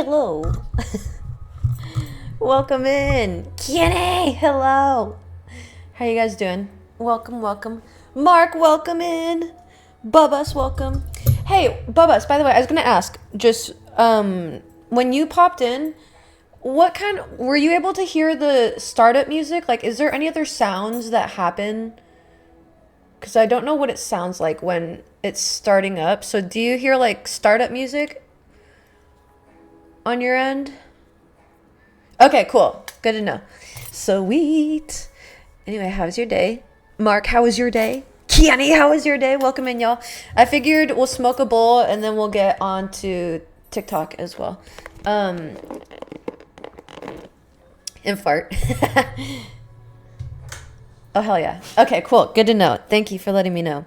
Hello. Welcome in. Kenny, hello. How you guys doing? Welcome, welcome. Mark, welcome in. Bubba's welcome. Hey, Bubba's, by the way, I was going to ask, just when you popped in, were you able to hear the startup music? Like, is there any other sounds that happen? Because I don't know what it sounds like when it's starting up. So do you hear like startup music on your end? Okay, cool. Good to know. Sweet. Anyway, how was your day? Mark, how was your day? Kiani, how was your day? Welcome in, y'all. I figured we'll smoke a bowl and then we'll get on to TikTok as well. And fart. Oh, hell yeah. Okay, cool. Good to know. Thank you for letting me know.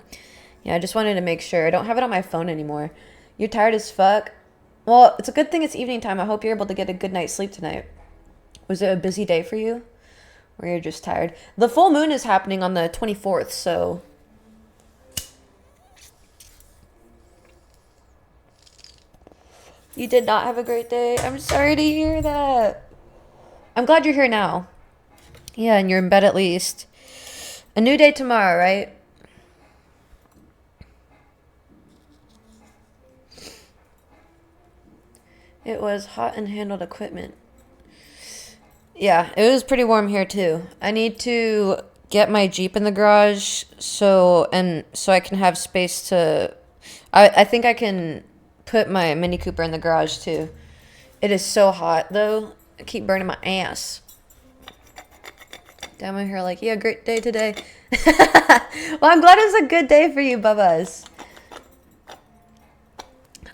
Yeah, I just wanted to make sure. I don't have it on my phone anymore. You're tired as fuck? Well, it's a good thing it's evening time. I hope you're able to get a good night's sleep tonight. Was it a busy day for you? Or you're just tired? The full moon is happening on the 24th, so... You did not have a great day? I'm sorry to hear that. I'm glad you're here now. Yeah, and you're in bed at least. A new day tomorrow, right? It was hot and handled equipment. Yeah, it was pretty warm here too. I need to get my Jeep in the garage so I can have space to... I think I can put my Mini Cooper in the garage too. It is so hot though. I keep burning my ass. Down my hair like, yeah, great day today. Well, I'm glad it was a good day for you, Bubba's.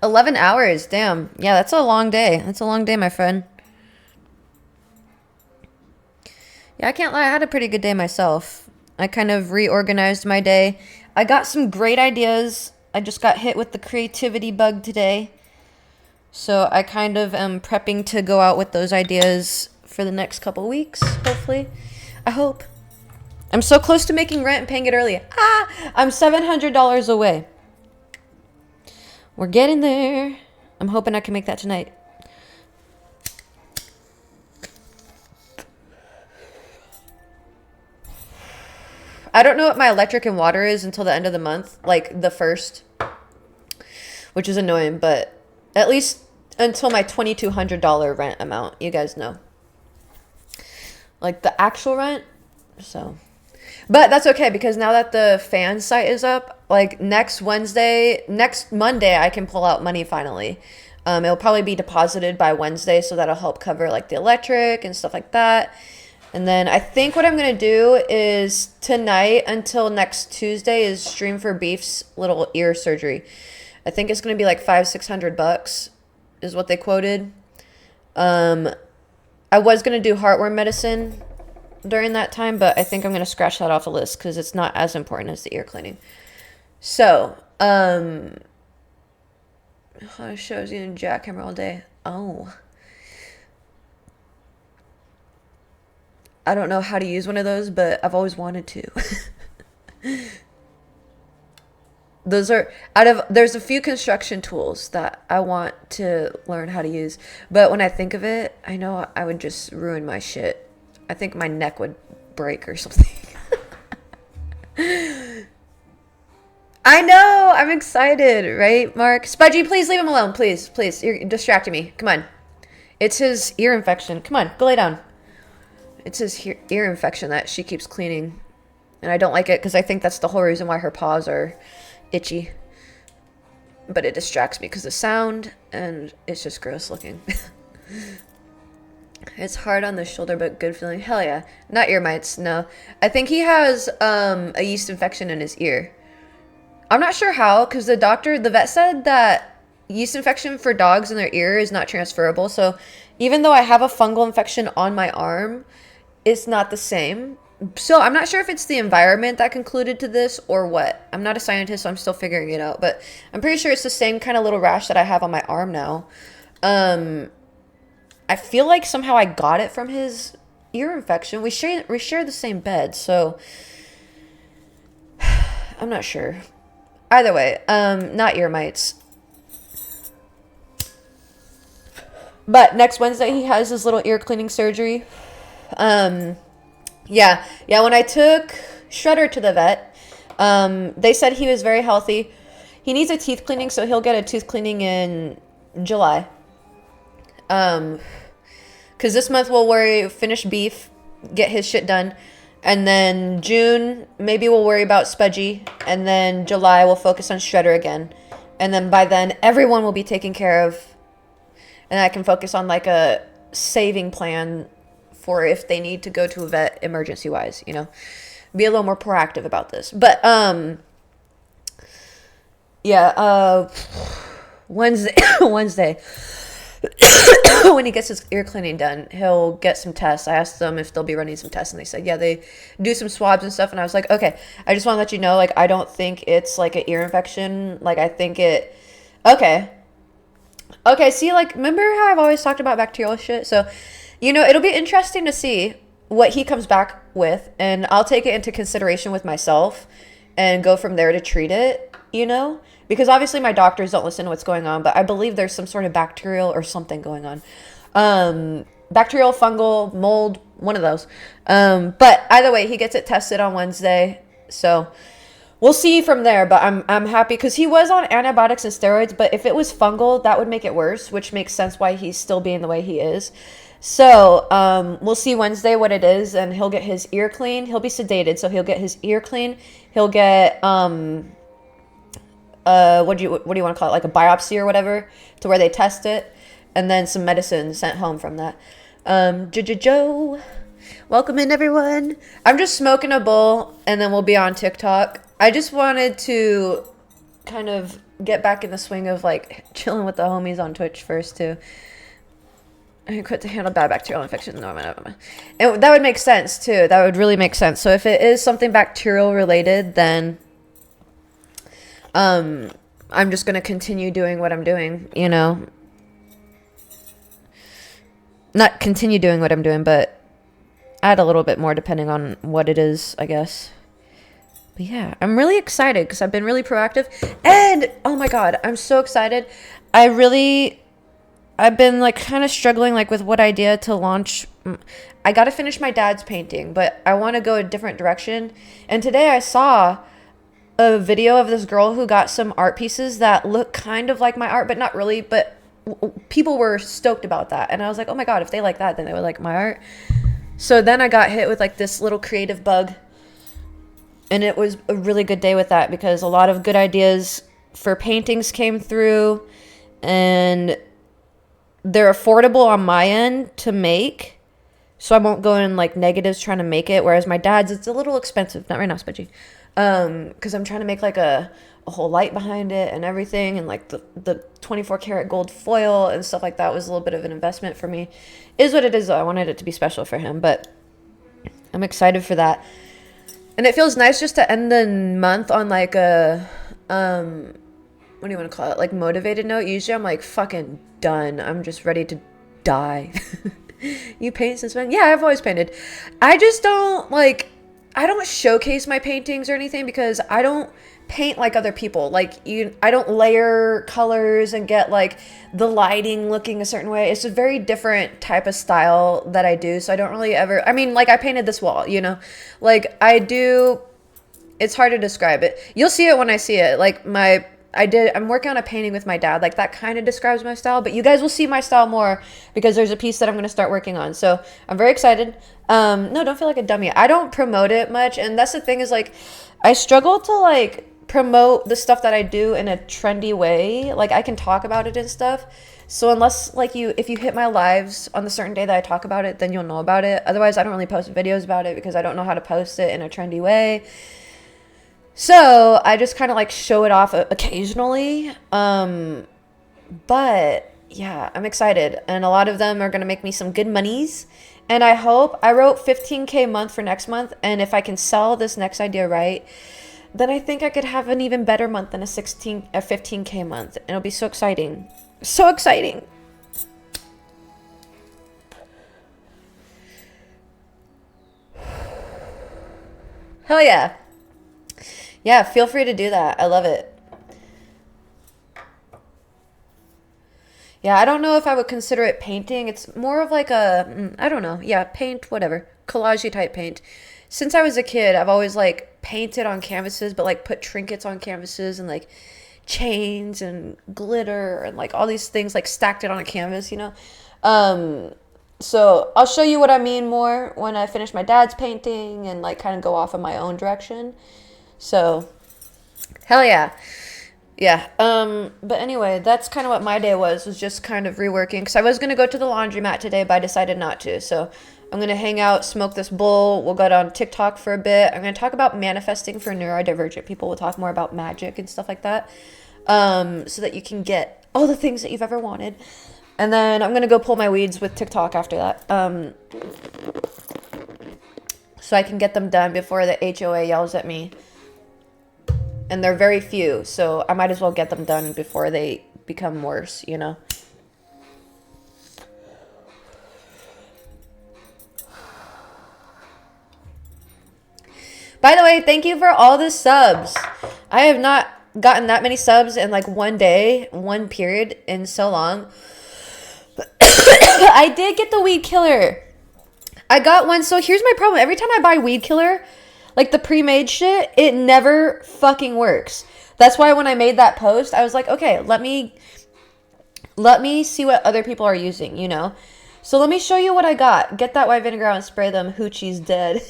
11 hours, damn. Yeah, that's a long day. That's a long day, my friend. Yeah, I can't lie. I had a pretty good day myself. I kind of reorganized my day. I got some great ideas. I just got hit with the creativity bug today. So I kind of am prepping to go out with those ideas for the next couple weeks, hopefully. I hope. I'm so close to making rent and paying it early. I'm $700 away. We're getting there. I'm hoping I can make that tonight. I don't know what my electric and water is until the end of the month, like the 1st, which is annoying, but at least until my $2,200 rent amount, you guys know. Like the actual rent, so. But that's okay, because now that the fan site is up, like next Monday, I can pull out money finally. It'll probably be deposited by Wednesday, so that'll help cover like the electric and stuff like that. And then I think what I'm going to do is tonight until next Tuesday is stream for Beef's little ear surgery. I think it's going to be like $500-600 is what they quoted. I was going to do heartworm medicine during that time, but I think I'm going to scratch that off the list because it's not as important as the ear cleaning. So, shows you in jackhammer all day. Oh. I don't know how to use one of those, but I've always wanted to. Those are there's a few construction tools that I want to learn how to use, but when I think of it, I know I would just ruin my shit. I think my neck would break or something. I know, I'm excited, right, Mark? Spudgy, please leave him alone, please, you're distracting me. Come on. It's his ear infection. Come on, go lay down. It's his ear infection that she keeps cleaning. And I don't like it because I think that's the whole reason why her paws are itchy. But it distracts me because of sound, and it's just gross looking. It's hard on the shoulder, but good feeling. Hell yeah. Not ear mites, no. I think he has a yeast infection in his ear. I'm not sure how, because the vet said that yeast infection for dogs in their ear is not transferable. So even though I have a fungal infection on my arm, it's not the same. So I'm not sure if it's the environment that concluded to this or what. I'm not a scientist, so I'm still figuring it out. But I'm pretty sure it's the same kind of little rash that I have on my arm now. I feel like somehow I got it from his ear infection. We share the same bed, so I'm not sure. Either way, not ear mites. But next Wednesday he has his little ear cleaning surgery. Yeah, when I took Shredder to the vet, they said he was very healthy. He needs a teeth cleaning, so he'll get a tooth cleaning in July. Because this month we'll finish Beef, get his shit done. And then June, maybe we'll worry about Spudgy. And then July, we'll focus on Shredder again. And then by then, everyone will be taken care of. And I can focus on like a saving plan for if they need to go to a vet emergency-wise, you know. Be a little more proactive about this. But, yeah, Wednesday. When he gets his ear cleaning done, he'll get some tests. I asked them if they'll be running some tests, and they said, yeah, they do some swabs and stuff. And I was like, okay, I just want to let you know, like, I don't think it's like an ear infection. Like, I think okay, see, like, remember how I've always talked about bacterial shit? So, you know, it'll be interesting to see what he comes back with, and I'll take it into consideration with myself and go from there to treat it, you know? Because obviously my doctors don't listen to what's going on, but I believe there's some sort of bacterial or something going on. Bacterial, fungal, mold, one of those. But either way, he gets it tested on Wednesday. So we'll see from there, but I'm happy because he was on antibiotics and steroids, but if it was fungal, that would make it worse, which makes sense why he's still being the way he is. So we'll see Wednesday what it is, and he'll get his ear clean. He'll be sedated, so he'll get his ear clean. He'll get what do you want to call it, like a biopsy or whatever, to where they test it, and then some medicine sent home from that. Joe, welcome in, everyone. I'm just smoking a bowl, and then we'll be on TikTok. I just wanted to kind of get back in the swing of like chilling with the homies on Twitch first too. I quit to handle bad bacterial infection. No, and that would make sense too. That would really make sense. So if it is something bacterial related, then I'm just gonna continue doing what I'm doing. You know, not continue doing what I'm doing, but add a little bit more depending on what it is, I guess. But yeah, I'm really excited because I've been really proactive, and oh my god, I'm so excited. I've been like kind of struggling like with what idea to launch. I got to finish my dad's painting, but I want to go a different direction. And today I saw a video of this girl who got some art pieces that look kind of like my art, but not really. But people were stoked about that. And I was like, oh my God, if they like that, then they would like my art. So then I got hit with like this little creative bug. And it was a really good day with that because a lot of good ideas for paintings came through. And they're affordable on my end to make, so I won't go in like negatives trying to make it, whereas my dad's, it's a little expensive. Not right now, Spudgy. Because I'm trying to make like a whole light behind it and everything, and like the 24 karat gold foil and stuff like that was a little bit of an investment for me. Is what it is though. I wanted it to be special for him, but I'm excited for that. And it feels nice just to end the month on like a what do you want to call it? Like motivated note. Usually I'm like fucking done. I'm just ready to die. You paint since when? Yeah, I've always painted. I just don't like, I don't showcase my paintings or anything because I don't paint like other people. Like I don't layer colors and get like the lighting looking a certain way. It's a very different type of style that I do. So I don't really ever, I mean, like I painted this wall, you know, like I do. It's hard to describe it. You'll see it when I see it. Like I'm working on a painting with my dad. Like that kind of describes my style, but you guys will see my style more because there's a piece that I'm going to start working on. So I'm very excited. No, don't feel like a dummy. I don't promote it much. And that's the thing is like, I struggle to like promote the stuff that I do in a trendy way. Like I can talk about it and stuff. So unless like if you hit my lives on the certain day that I talk about it, then you'll know about it. Otherwise I don't really post videos about it because I don't know how to post it in a trendy way. So I just kind of like show it off occasionally. But yeah, I'm excited. And a lot of them are going to make me some good monies. And I wrote 15K a month for next month. And if I can sell this next idea right, then I think I could have an even better month than a 15K a month. And it'll be so exciting. So exciting. Hell yeah. Yeah, feel free to do that. I love it. Yeah, I don't know if I would consider it painting. It's more of like I don't know. Yeah, paint, whatever. Collage type paint. Since I was a kid, I've always like painted on canvases, but like put trinkets on canvases and like chains and glitter and like all these things, like stacked it on a canvas, you know? So I'll show you what I mean more when I finish my dad's painting and like kind of go off in my own direction. So, hell yeah. Yeah. But anyway, that's kind of what my day was just kind of reworking. Because I was going to go to the laundromat today, but I decided not to. So, I'm going to hang out, smoke this bowl. We'll go down TikTok for a bit. I'm going to talk about manifesting for neurodivergent people. We'll talk more about magic and stuff like that. So that you can get all the things that you've ever wanted. And then I'm going to go pull my weeds with TikTok after that. So I can get them done before the HOA yells at me. And they're very few, so I might as well get them done before they become worse, you know? By the way, thank you for all the subs. I have not gotten that many subs in like one day, one period in so long. I did get the weed killer. I got one. So here's my problem. Every time I buy weed killer, like the pre-made shit, it never fucking works. That's why when I made that post, I was like, okay, let me see what other people are using, you know? So let me show you what I got. Get that white vinegar out and spray them. Hoochie's dead.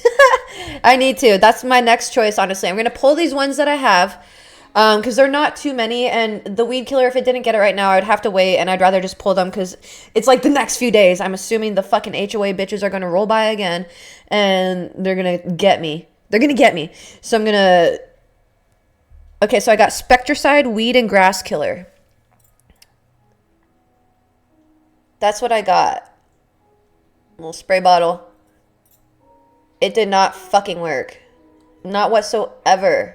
I need to. That's my next choice, honestly. I'm going to pull these ones that I have because they're not too many. And the weed killer, if it didn't get it right now, I would have to wait. And I'd rather just pull them because it's like the next few days. I'm assuming the fucking HOA bitches are going to roll by again. And they're going to get me. They're going to get me. So I'm going to... Okay, so I got Spectricide, Weed, and Grass Killer. That's what I got. Little spray bottle. It did not fucking work. Not whatsoever.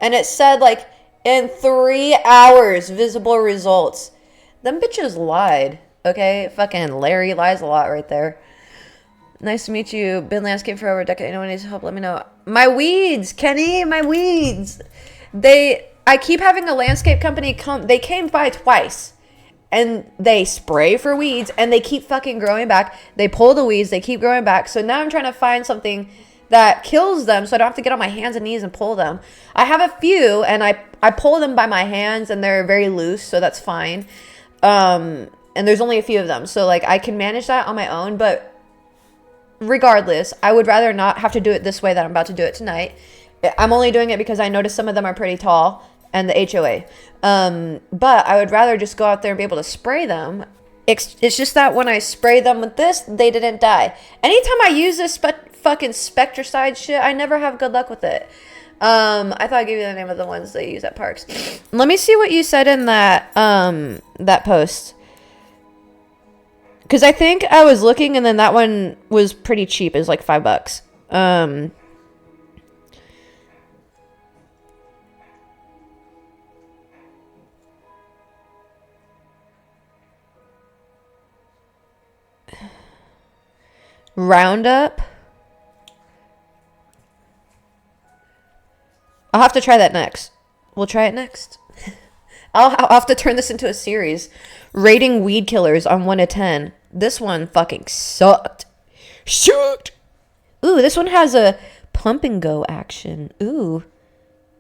And it said, like, in 3 hours, visible results. Them bitches lied. Okay? Fucking Larry lies a lot right there. Nice to meet you. Been landscape for over a decade. Anyone needs help, let me know. My weeds, Kenny, my weeds. I keep having a landscape company come. They came by twice. And they spray for weeds, and they keep fucking growing back. They pull the weeds, they keep growing back. So now I'm trying to find something that kills them so I don't have to get on my hands and knees and pull them. I have a few, and I pull them by my hands, and they're very loose, so that's fine. And there's only a few of them. So, like, I can manage that on my own, but regardless, I would rather not have to do it this way that I'm about to do it tonight. I'm only doing it because I noticed some of them are pretty tall, and the HOA. But I would rather just go out there and be able to spray them. It's just that when I spray them with this, they didn't die. Anytime I use this fucking Spectricide shit, I never have good luck with it. I thought I'd give you the name of the ones they use at parks. Let me see what you said in that that post. Because I think I was looking, and then that one was pretty cheap. It was like $5. Roundup. I'll have to try that next. We'll try it next. I'll have to turn this into a series. Rating weed killers on 1 to 10. This one fucking sucked. Ooh, this one has a pump and go action. Ooh.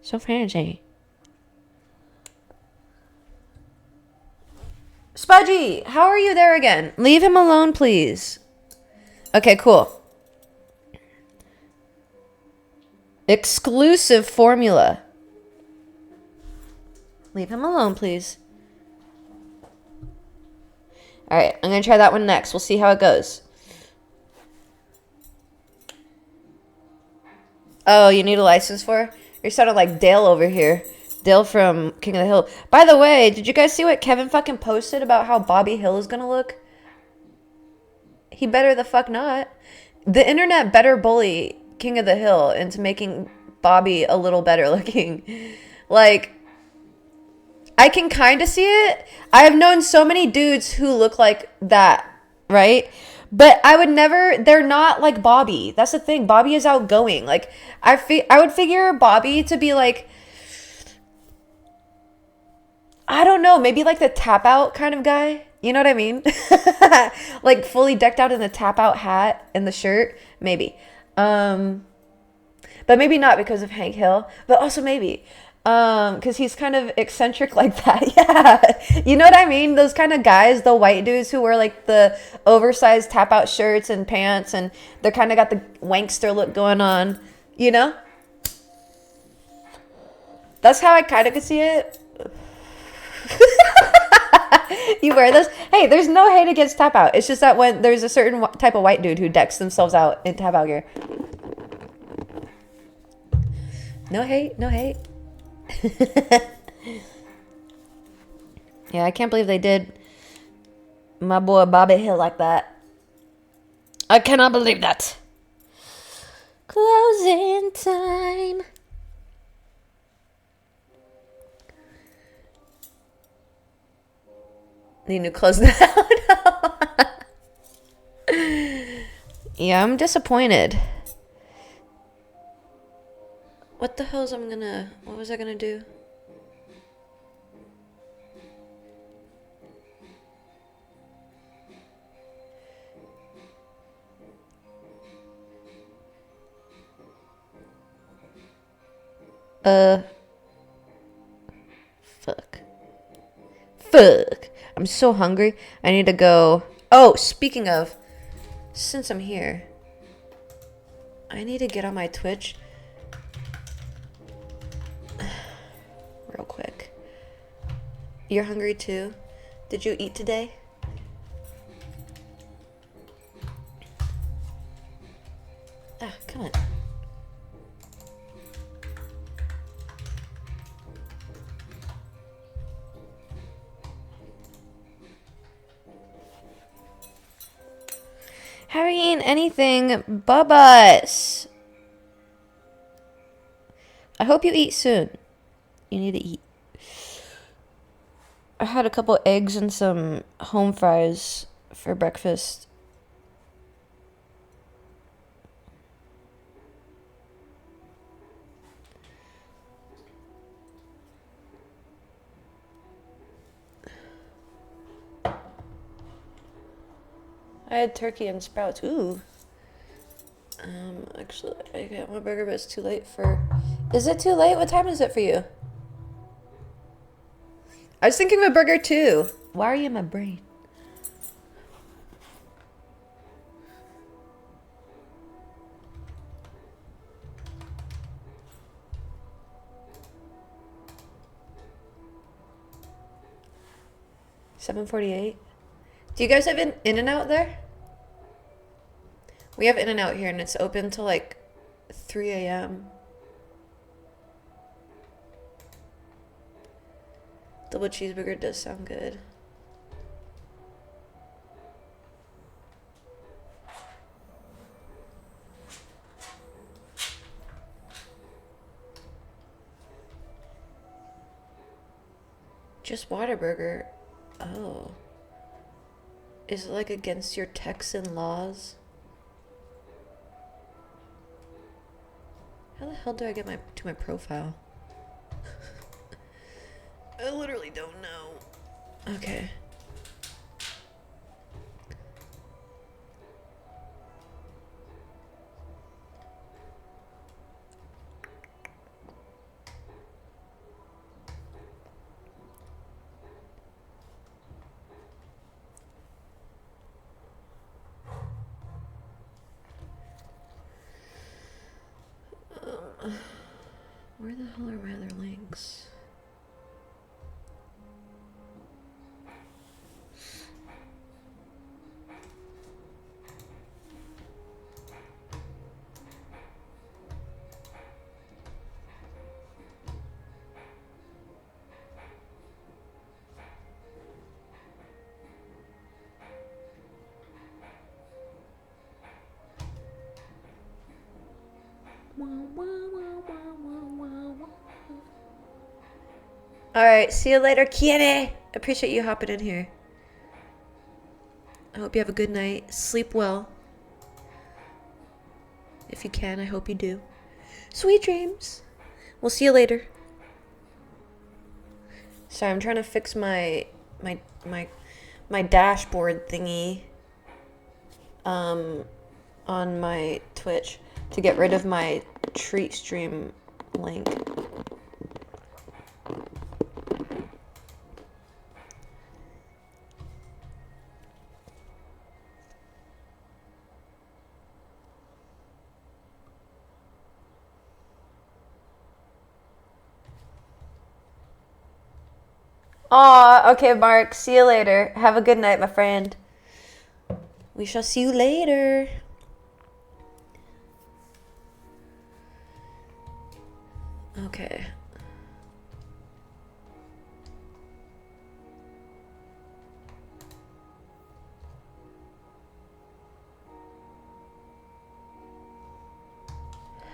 So fancy. Spudgy, how are you there again? Leave him alone, please. Okay, cool. Exclusive formula. Leave him alone, please. Alright, I'm going to try that one next. We'll see how it goes. Oh, you need a license for? You're sounding like Dale over here. Dale from King of the Hill. By the way, did you guys see what Kevin fucking posted about how Bobby Hill is going to look? He better the fuck not. The internet better bully King of the Hill into making Bobby a little better looking. Like, I can kind of see it. I have known so many dudes who look like that, right? But I would never, they're not like Bobby. That's the thing. Bobby is outgoing. Like, I would figure Bobby to be like, I don't know, maybe like the tap out kind of guy. You know what I mean? Like fully decked out in the tap out hat and the shirt. Maybe. But maybe not because of Hank Hill. But also maybe. Because he's kind of eccentric like that. Yeah. You know what I mean? Those kind of guys, the white dudes who wear like the oversized tap out shirts and pants. And they're kind of got the wankster look going on. You know? That's how I kind of could see it. You wear those? Hey, there's no hate against tap out. It's just that when there's a certain type of white dude who decks themselves out in tap out gear. No hate, no hate. Yeah, I can't believe they did my boy Bobby Hill like that. I cannot believe that. Closing time. Need to close that out. Yeah, I'm disappointed. What the hell what was I gonna do? Fuck. I'm so hungry. I need to go. Oh, speaking of, since I'm here, I need to get on my Twitch real quick. You're hungry too? Did you eat today? Ah, come on. saying anything, Bubba's. I hope you eat soon. You need to eat. I had a couple eggs and some home fries for breakfast. I had turkey and sprouts. Ooh. Actually, I got my burger, but it's too late for... Is it too late? What time is it for you? I was thinking of a burger too. Why are you in my brain? $7.48. Do you guys have an In-N-Out there? We have In-N-Out here, and it's open till like 3 a.m. Double cheeseburger does sound good. Just Whataburger. Oh. Is it like against your Texan laws? How the hell do I get to my profile? I literally don't know. Okay. Where the hell are my other links? Alright, see you later, Kiene. Appreciate you hopping in here. I hope you have a good night. Sleep well. If you can, I hope you do. Sweet dreams. We'll see you later. Sorry, I'm trying to fix my dashboard thingy on my Twitch to get rid of my treat stream link. Aw, okay, Mark. See you later. Have a good night, my friend. We shall see you later. Okay.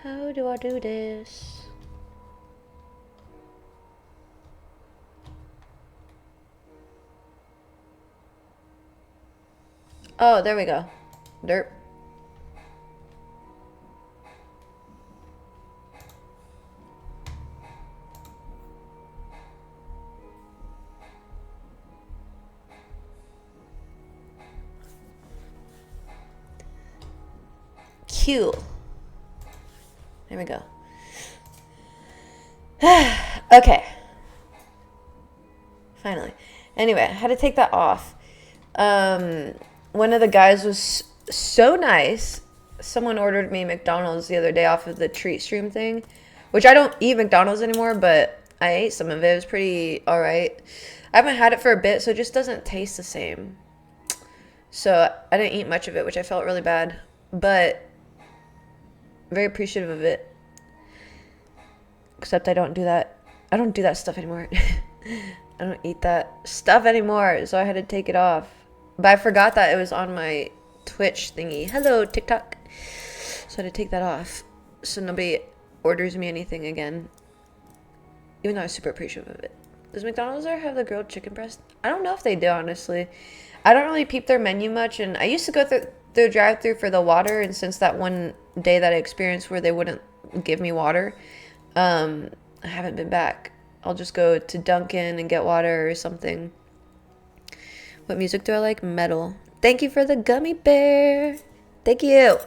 How do I do this? Oh, there we go. Derp. Q. There we go. Okay. Finally. Anyway, I had to take that off. One of the guys was so nice. Someone ordered me McDonald's the other day off of the treat stream thing, which I don't eat McDonald's anymore, but I ate some of it. It was pretty alright. I haven't had it for a bit, so it just doesn't taste the same. So I didn't eat much of it, which I felt really bad, but very appreciative of it. Except I don't do that. I don't do that stuff anymore. I don't eat that stuff anymore, so I had to take it off. But I forgot that it was on my Twitch thingy. Hello, TikTok. So I had to take that off so nobody orders me anything again. Even though I was super appreciative of it. Does McDonald's ever have the grilled chicken breast? I don't know if they do, honestly. I don't really peep their menu much, and I used to go through the drive-thru for the water, and since that one day that I experienced where they wouldn't give me water, I haven't been back. I'll just go to Dunkin' and get water or something. What music do I like? Metal. Thank you for the gummy bear. Thank you.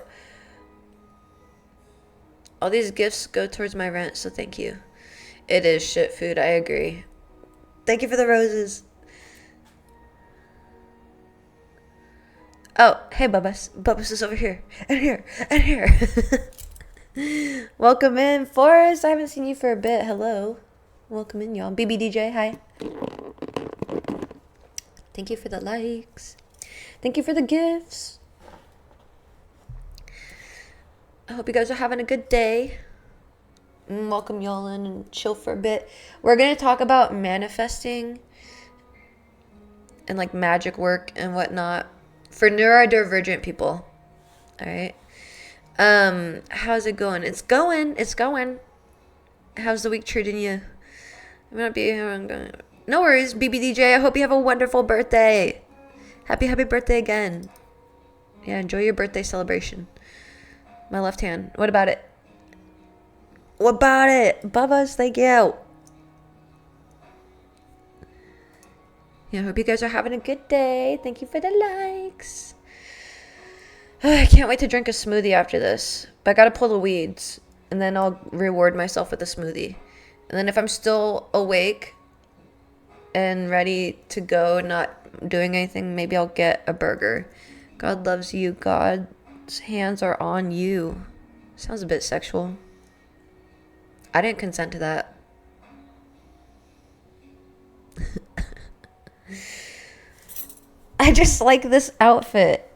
All these gifts go towards my rent, so thank you. It is shit food, I agree. Thank you for the roses. Oh, hey, Bubbas. Bubbas is over here. And here. And here. Welcome in, Forrest. I haven't seen you for a bit. Hello. Welcome in, y'all. BBDJ, hi. Thank you for the likes. Thank you for the gifts. I hope you guys are having a good day. Welcome y'all in and chill for a bit. We're going to talk about manifesting and like magic work and whatnot for neurodivergent people. All right. How's it going? It's going. How's the week treating you? I'm going to be here. No worries, BBDJ. I hope you have a wonderful birthday. Happy birthday again. Yeah, enjoy your birthday celebration. My left hand. What about it? What about it? Bubba's, thank you. Yeah, I hope you guys are having a good day. Thank you for the likes. I can't wait to drink a smoothie after this. But I gotta pull the weeds. And then I'll reward myself with a smoothie. And then if I'm still awake and ready to go, not doing anything, maybe I'll get a burger. God loves you. God's hands are on you. Sounds a bit sexual. I didn't consent to that. I just like this outfit.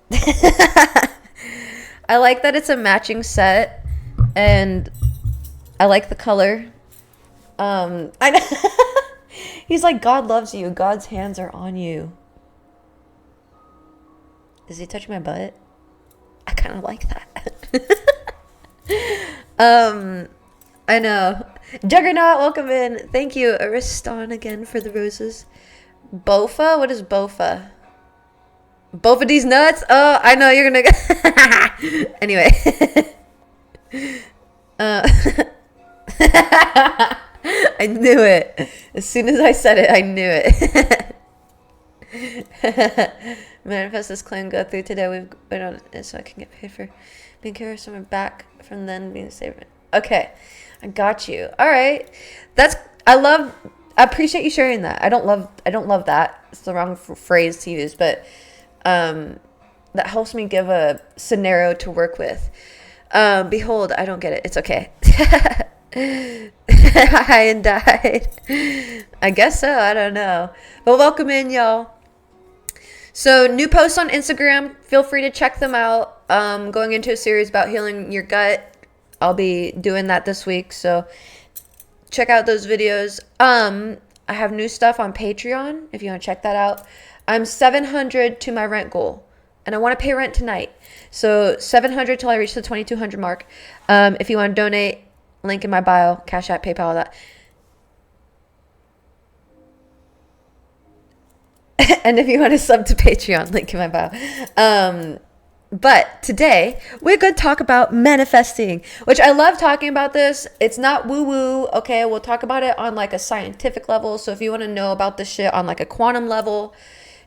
I like that it's a matching set, and I like the color. I know. He's like, God loves you. God's hands are on you. Is he touching my butt? I kind of like that. I know. Juggernaut, welcome in. Thank you, Ariston, again for the roses. Bofa? What is Bofa? Bofa these nuts? Oh, I know you're gonna. Anyway. I knew it. As soon as I said it, I knew it. Manifest this claim go through today. We've been on it so I can get paid for being curious from back from then being saved. Okay. I got you. All right. I appreciate you sharing that. I don't love that. It's the wrong phrase to use, but that helps me give a scenario to work with. Behold, I don't get it. It's okay. Hi and died. I guess so. I don't know. But welcome in, y'all. So new posts on Instagram. Feel free to check them out. Going into a series about healing your gut. I'll be doing that this week, so check out those videos. I have new stuff on Patreon if you want to check that out. I'm 700 to my rent goal, and I want to pay rent tonight. So 700 till I reach the 2200 mark. If you want to donate, link in my bio, Cash App, PayPal, all that. And if you want to sub to Patreon, link in my bio. But today, we're going to talk about manifesting, which I love talking about this. It's not woo-woo, okay? We'll talk about it on like a scientific level. So if you want to know about this shit on like a quantum level,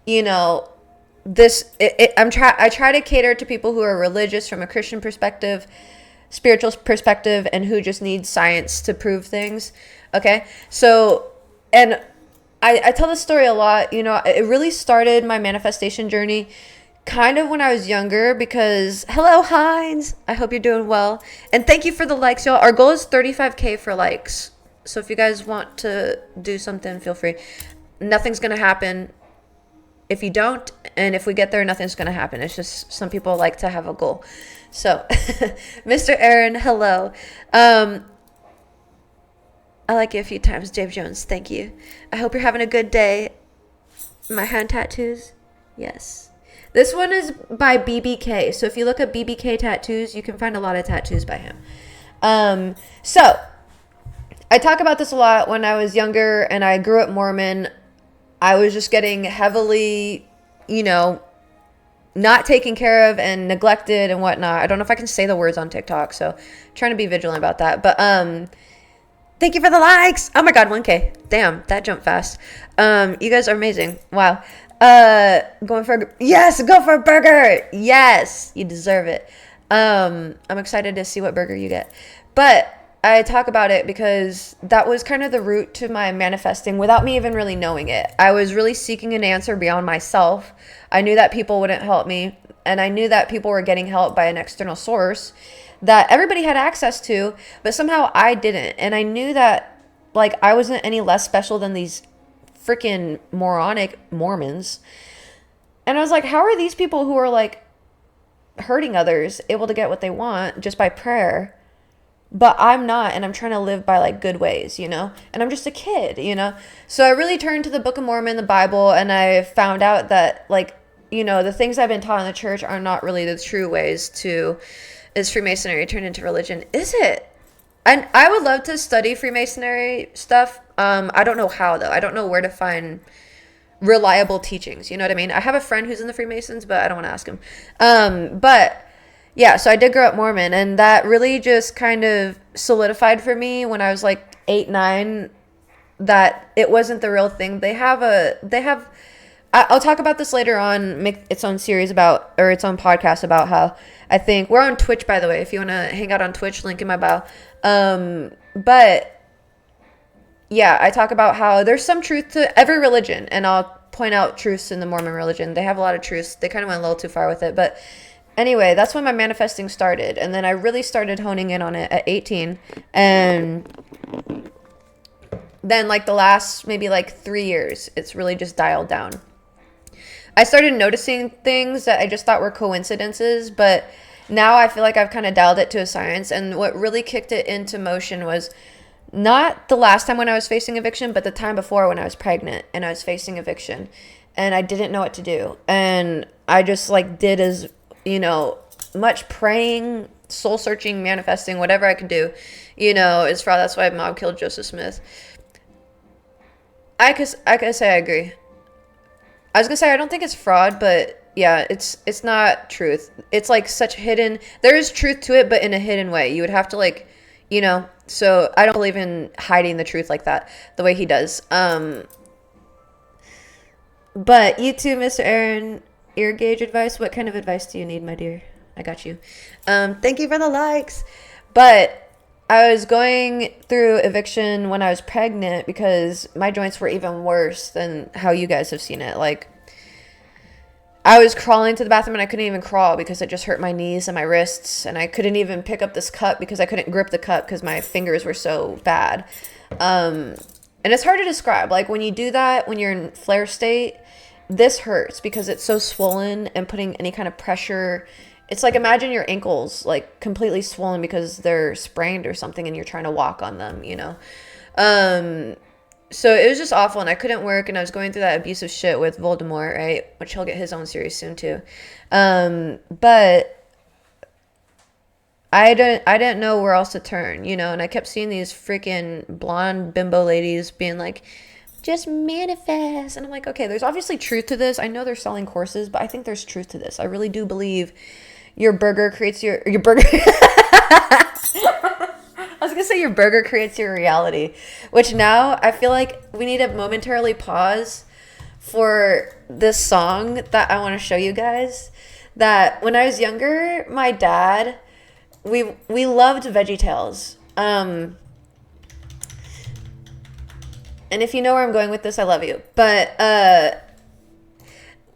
you know, I try to cater to people who are religious from a Christian perspective, spiritual perspective, and who just need science to prove things, okay? So, and I tell this story a lot. You know, it really started my manifestation journey kind of when I was younger because, hello, Heinz. I hope you're doing well. And thank you for the likes, y'all. Our goal is 35K for likes. So if you guys want to do something, feel free. Nothing's going to happen if you don't. And if we get there, nothing's going to happen. It's just some people like to have a goal. So, Mr. Aaron, hello. I like you a few times, Dave Jones. Thank you. I hope you're having a good day. My hand tattoos. Yes. This one is by BBK. So if you look at BBK tattoos, you can find a lot of tattoos by him. So I talk about this a lot. When I was younger and I grew up Mormon, I was just getting heavily, not taken care of and neglected and whatnot. I don't know if I can say the words on TikTok, so I'm trying to be vigilant about that. But thank you for the likes. Oh my God, 1K. Damn, that jumped fast. You guys are amazing. Wow. Going for yes, go for a burger. Yes, you deserve it. I'm excited to see what burger you get. But I talk about it because that was kind of the root to my manifesting without me even really knowing it. I was really seeking an answer beyond myself. I knew that people wouldn't help me, and I knew that people were getting help by an external source that everybody had access to, but somehow I didn't. And I knew that, like, I wasn't any less special than these freaking moronic Mormons. And I was like, how are these people who are, like, hurting others able to get what they want just by prayer? But I'm not, and I'm trying to live by, like, good ways, and I'm just a kid, So I really turned to the Book of Mormon, the Bible, and I found out that, like, the things I've been taught in the church are not really the true ways is Freemasonry turned into religion. Is it? And I would love to study Freemasonry stuff. I don't know how, though. I don't know where to find reliable teachings. You know what I mean? I have a friend who's in the Freemasons, but I don't want to ask him. But yeah, so I did grow up Mormon, and that really just kind of solidified for me when I was like 8, 9, that it wasn't the real thing. I'll talk about this later on, make its own series about, or its own podcast about how I think, we're on Twitch, by the way, if you want to hang out on Twitch, link in my bio. But yeah, I talk about how there's some truth to every religion, and I'll point out truths in the Mormon religion. They have a lot of truths. They kind of went a little too far with it, but anyway, that's when my manifesting started. And then I really started honing in on it at 18. And then, like, the last maybe like 3 years, it's really just dialed down. I started noticing things that I just thought were coincidences, but now I feel like I've kind of dialed it to a science. And what really kicked it into motion was not the last time when I was facing eviction, but the time before when I was pregnant and I was facing eviction. And I didn't know what to do. And I just, like, did as much praying, soul searching, manifesting, whatever I could do, as far. That's why Mob killed Joseph Smith. I could say I agree. I was gonna say I don't think it's fraud, but yeah, it's not truth. It's like such hidden. There is truth to it, but in a hidden way. You would have to, like, So I don't believe in hiding the truth like that, the way he does. But you too, Mr. Aaron. Ear gauge advice. What kind of advice do you need, my dear? I got you. Thank you for the likes. But I was going through eviction when I was pregnant because my joints were even worse than how you guys have seen it. Like, I was crawling to the bathroom and I couldn't even crawl because it just hurt my knees and my wrists, and I couldn't even pick up this cup because I couldn't grip the cup because my fingers were so bad. And it's hard to describe. Like, when you do that, when you're in flare state, this hurts because it's so swollen, and putting any kind of pressure, it's like, imagine your ankles like completely swollen because they're sprained or something and you're trying to walk on them, So it was just awful, and I couldn't work, and I was going through that abusive shit with Voldemort, right? Which he'll get his own series soon too. But I didn't know where else to turn, and I kept seeing these freaking blonde bimbo ladies being like, just manifest. And I'm like, okay, there's obviously truth to this. I know they're selling courses, but I think there's truth to this. I really do believe your burger creates your burger. I was going to say your burger creates your reality, which now I feel like we need to momentarily pause for this song that I want to show you guys. That when I was younger, my dad, we loved VeggieTales. And if you know where I'm going with this, I love you. But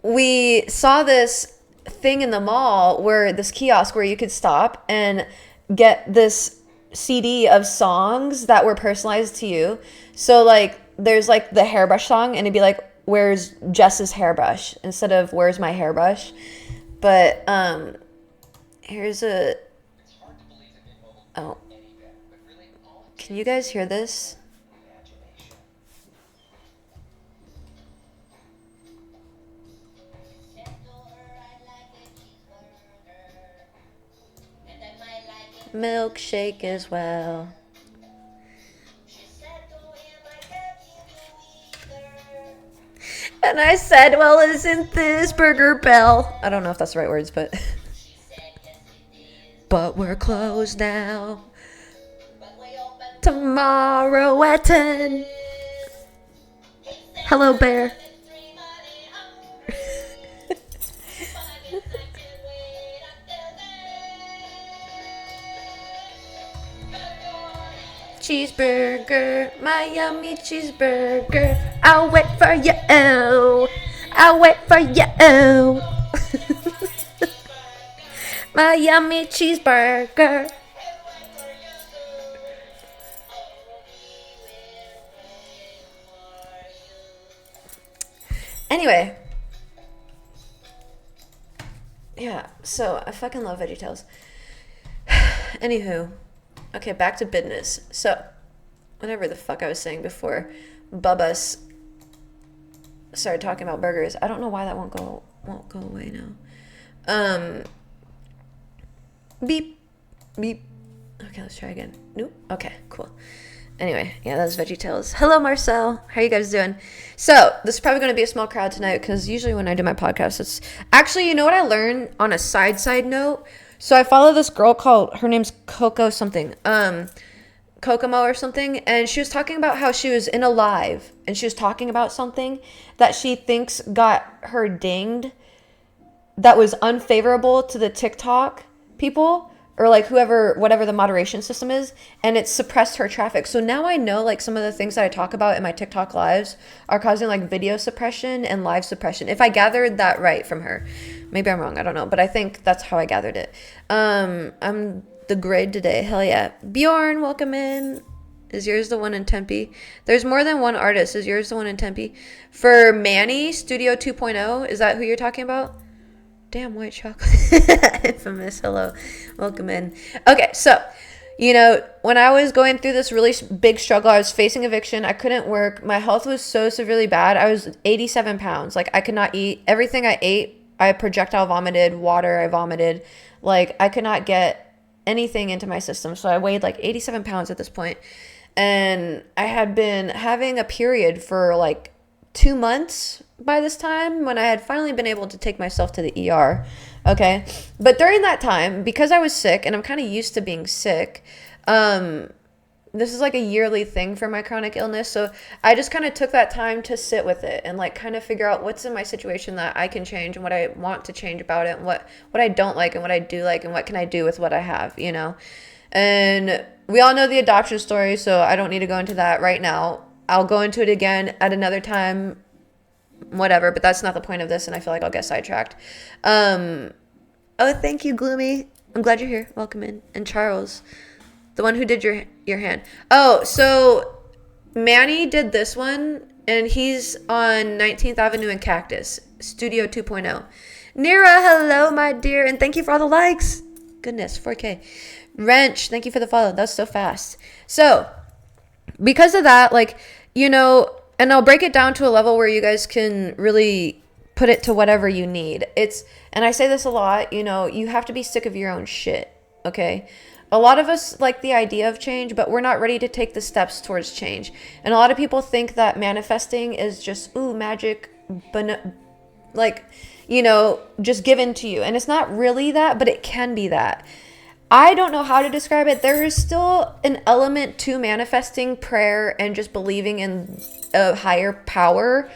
we saw this thing in the mall where this kiosk where you could stop and get this CD of songs that were personalized to you. So, like, there's like the hairbrush song, and it'd be like, where's Jess's hairbrush instead of where's my hairbrush. But here's a, oh, can you guys hear this? milkshake as well. And I said, well, isn't this Burger Bell? I don't know if that's the right words, but... But we're closed now. Tomorrow at 10. Hello, bear. Cheeseburger, my yummy cheeseburger. I'll wait for you. I'll wait for you. My yummy cheeseburger. Anyway. Yeah, so I fucking love VeggieTales. Anywho. Okay, back to business. So, whatever the fuck I was saying before Bubba's started talking about burgers. I don't know why that won't go away now. Beep. Beep. Okay, let's try again. Nope. Okay, cool. Anyway, yeah, that was VeggieTales. Hello, Marcel. How you guys doing? So, this is probably going to be a small crowd tonight because usually when I do my podcast, it's... Actually, you know what I learned on a side note? So, I follow this girl called... Her name's Coco something. Kokomo or something. And she was talking about how she was in a live. And she was talking about something that she thinks got her dinged. That was unfavorable to the TikTok people. Or like whatever the moderation system is, and it suppressed her traffic. So now I know like some of the things that I talk about in my TikTok lives are causing like video suppression and live suppression. If I gathered that right from her, maybe I'm wrong, I don't know, but I think that's how I gathered it. I'm the grade today, hell yeah. Bjorn, welcome in. Is yours the one in Tempe? There's more than one artist. Is yours the one in Tempe? For Manny, Studio 2.0, is that who you're talking about? Damn white chocolate. Infamous. Hello. Welcome in. Okay, so, you know, when I was going through this really big struggle, I was facing eviction. I couldn't work. My health was so severely bad. I was 87 pounds. Like, I could not eat. Everything I ate, I projectile vomited. Water, I vomited. Like, I could not get anything into my system. So I weighed like 87 pounds at this point. And I had been having a period for like 2 months by this time when I had finally been able to take myself to the ER. Okay. But during that time, because I was sick and I'm kind of used to being sick, this is like a yearly thing for my chronic illness. So I just kind of took that time to sit with it and like kind of figure out what's in my situation that I can change and what I want to change about it and what I don't like and what I do like and what can I do with what I have, you know? And we all know the adoption story, so I don't need to go into that right now. I'll go into it again at another time, whatever, but that's not the point of this, and I feel like I'll get sidetracked. Oh, thank you, Gloomy. I'm glad you're here. Welcome in. And Charles, the one who did your hand. Oh, so Manny did this one, and he's on 19th Avenue in Cactus, Studio 2.0. Nira, hello, my dear, and thank you for all the likes. Goodness, 4K. Wrench, thank you for the follow. That's so fast. So, because of that, like, you know, and I'll break it down to a level where you guys can really put it to whatever you need. And I say this a lot, you know, you have to be sick of your own shit, okay? A lot of us like the idea of change, but we're not ready to take the steps towards change. And a lot of people think that manifesting is just, ooh, magic, like, you know, just given to you. And it's not really that, but it can be that. I don't know how to describe it. There is still an element to manifesting, prayer, and just believing in a higher power,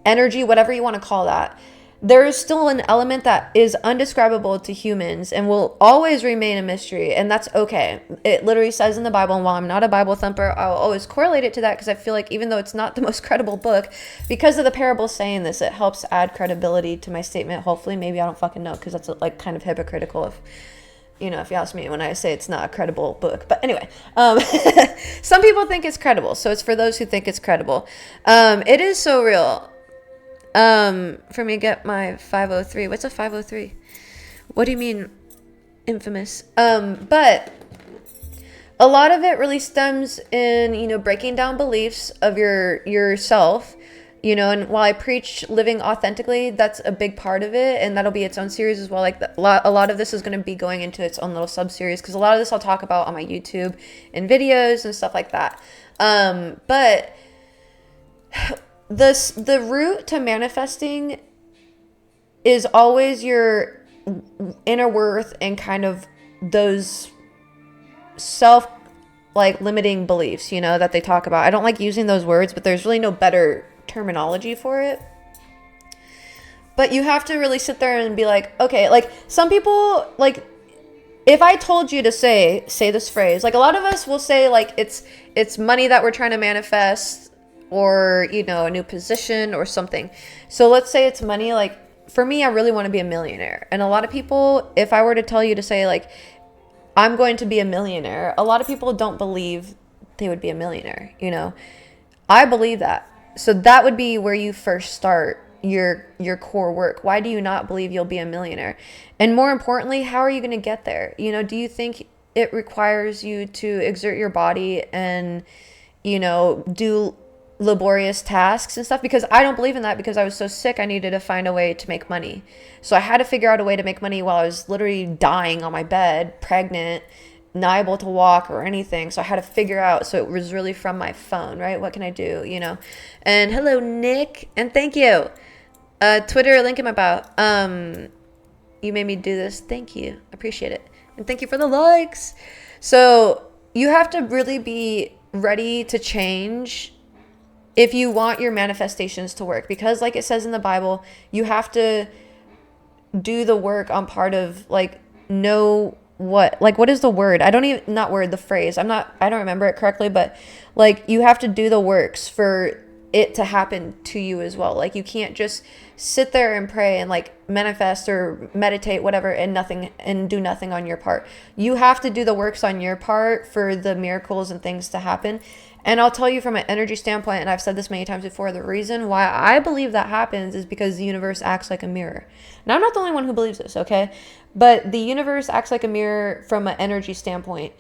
energy, whatever you want to call that. There is still an element that is undescribable to humans and will always remain a mystery, and that's okay. It literally says in the Bible, and while I'm not a Bible thumper, I'll always correlate it to that because I feel like even though it's not the most credible book, because of the parable saying this, it helps add credibility to my statement. Hopefully, maybe, I don't fucking know, because that's like kind of hypocritical if you ask me when I say it's not a credible book. But anyway, some people think it's credible. So it's for those who think it's credible. It is so real. For me to get my 503. What's a 503? What do you mean, infamous? But a lot of it really stems in, breaking down beliefs of yourself, you know, and while I preach living authentically, that's a big part of it, and that'll be its own series as well. Like a lot of this is going to be going into its own little sub series, because a lot of this I'll talk about on my YouTube and videos and stuff like that. But the route to manifesting is always your inner worth and kind of those self like limiting beliefs, you know, that they talk about. I don't like using those words, but there's really no better terminology for it. But you have to really sit there and be like, okay, like some people, like if I told you to say this phrase, like a lot of us will say like it's money that we're trying to manifest, or, you know, a new position or something. So let's say it's money. Like for me, I really want to be a millionaire. And a lot of people, if I were to tell you to say like, I'm going to be a millionaire, a lot of people don't believe they would be a millionaire, you know. I believe that. So that would be where you first start your core work. Why do you not believe you'll be a millionaire? And more importantly, how are you going to get there? You know, do you think it requires you to exert your body and, you know, do laborious tasks and stuff? Because I don't believe in that, because I was so sick I needed to find a way to make money. So I had to figure out a way to make money while I was literally dying on my bed, pregnant, not able to walk or anything. So I had to figure out, so it was really from my phone, right? What can I do, you know? And hello, Nick, and thank you. Twitter link in my bio. You made me do this. Thank you. Appreciate it. And thank you for the likes. So you have to really be ready to change if you want your manifestations to work, because like it says in the Bible, you have to do the work on part of like what is the word? I don't even, not word, the phrase. I don't remember it correctly, but like you have to do the works for it to happen to you as well. Like you can't just sit there and pray and like manifest or meditate, whatever, and do nothing on your part. You have to do the works on your part for the miracles and things to happen. And I'll tell you from an energy standpoint, and I've said this many times before, the reason why I believe that happens is because the universe acts like a mirror. Now, I'm not the only one who believes this, okay? But the universe acts like a mirror from an energy standpoint.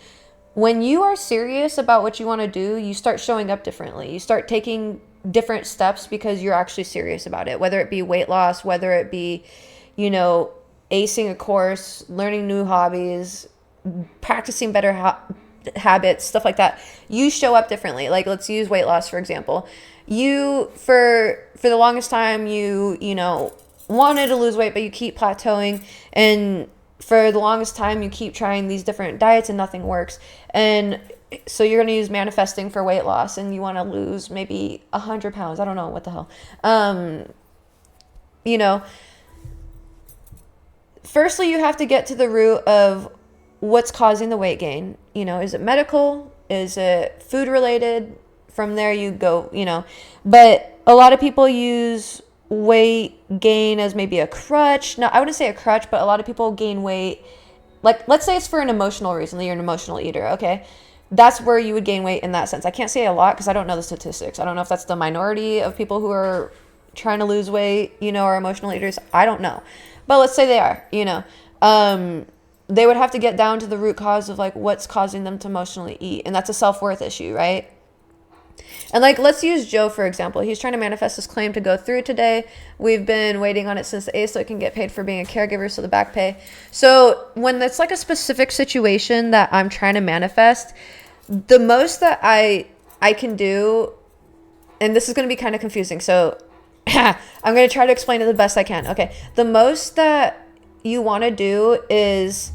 When you are serious about what you want to do, you start showing up differently. You start taking different steps because you're actually serious about it, whether it be weight loss, whether it be, you know, acing a course, learning new hobbies, practicing better habits, stuff like that. You show up differently. Like let's use weight loss for example. You for the longest time you know, wanted to lose weight, but you keep plateauing, and for the longest time you keep trying these different diets and nothing works. And so you're going to use manifesting for weight loss, and you want to lose maybe 100 pounds. I don't know what the hell. You know, firstly you have to get to the root of what's causing the weight gain. You know, is it medical? Is it food related? From there you go, you know. But a lot of people use weight gain as maybe a crutch. No, I wouldn't say a crutch, but a lot of people gain weight. Like, let's say it's for an emotional reason, that you're an emotional eater, okay? That's where you would gain weight in that sense. I can't say a lot because I don't know the statistics. I don't know if that's the minority of people who are trying to lose weight, you know, are emotional eaters. I don't know. But let's say they are, you know. They would have to get down to the root cause of like what's causing them to emotionally eat. And that's a self-worth issue, right? And like, let's use Joe, for example. He's trying to manifest his claim to go through today. We've been waiting on it since the 8th so it can get paid for being a caregiver, so the back pay. So when it's like a specific situation that I'm trying to manifest, the most that I can do, and this is going to be kind of confusing, so I'm going to try to explain it the best I can. Okay, the most that you want to do is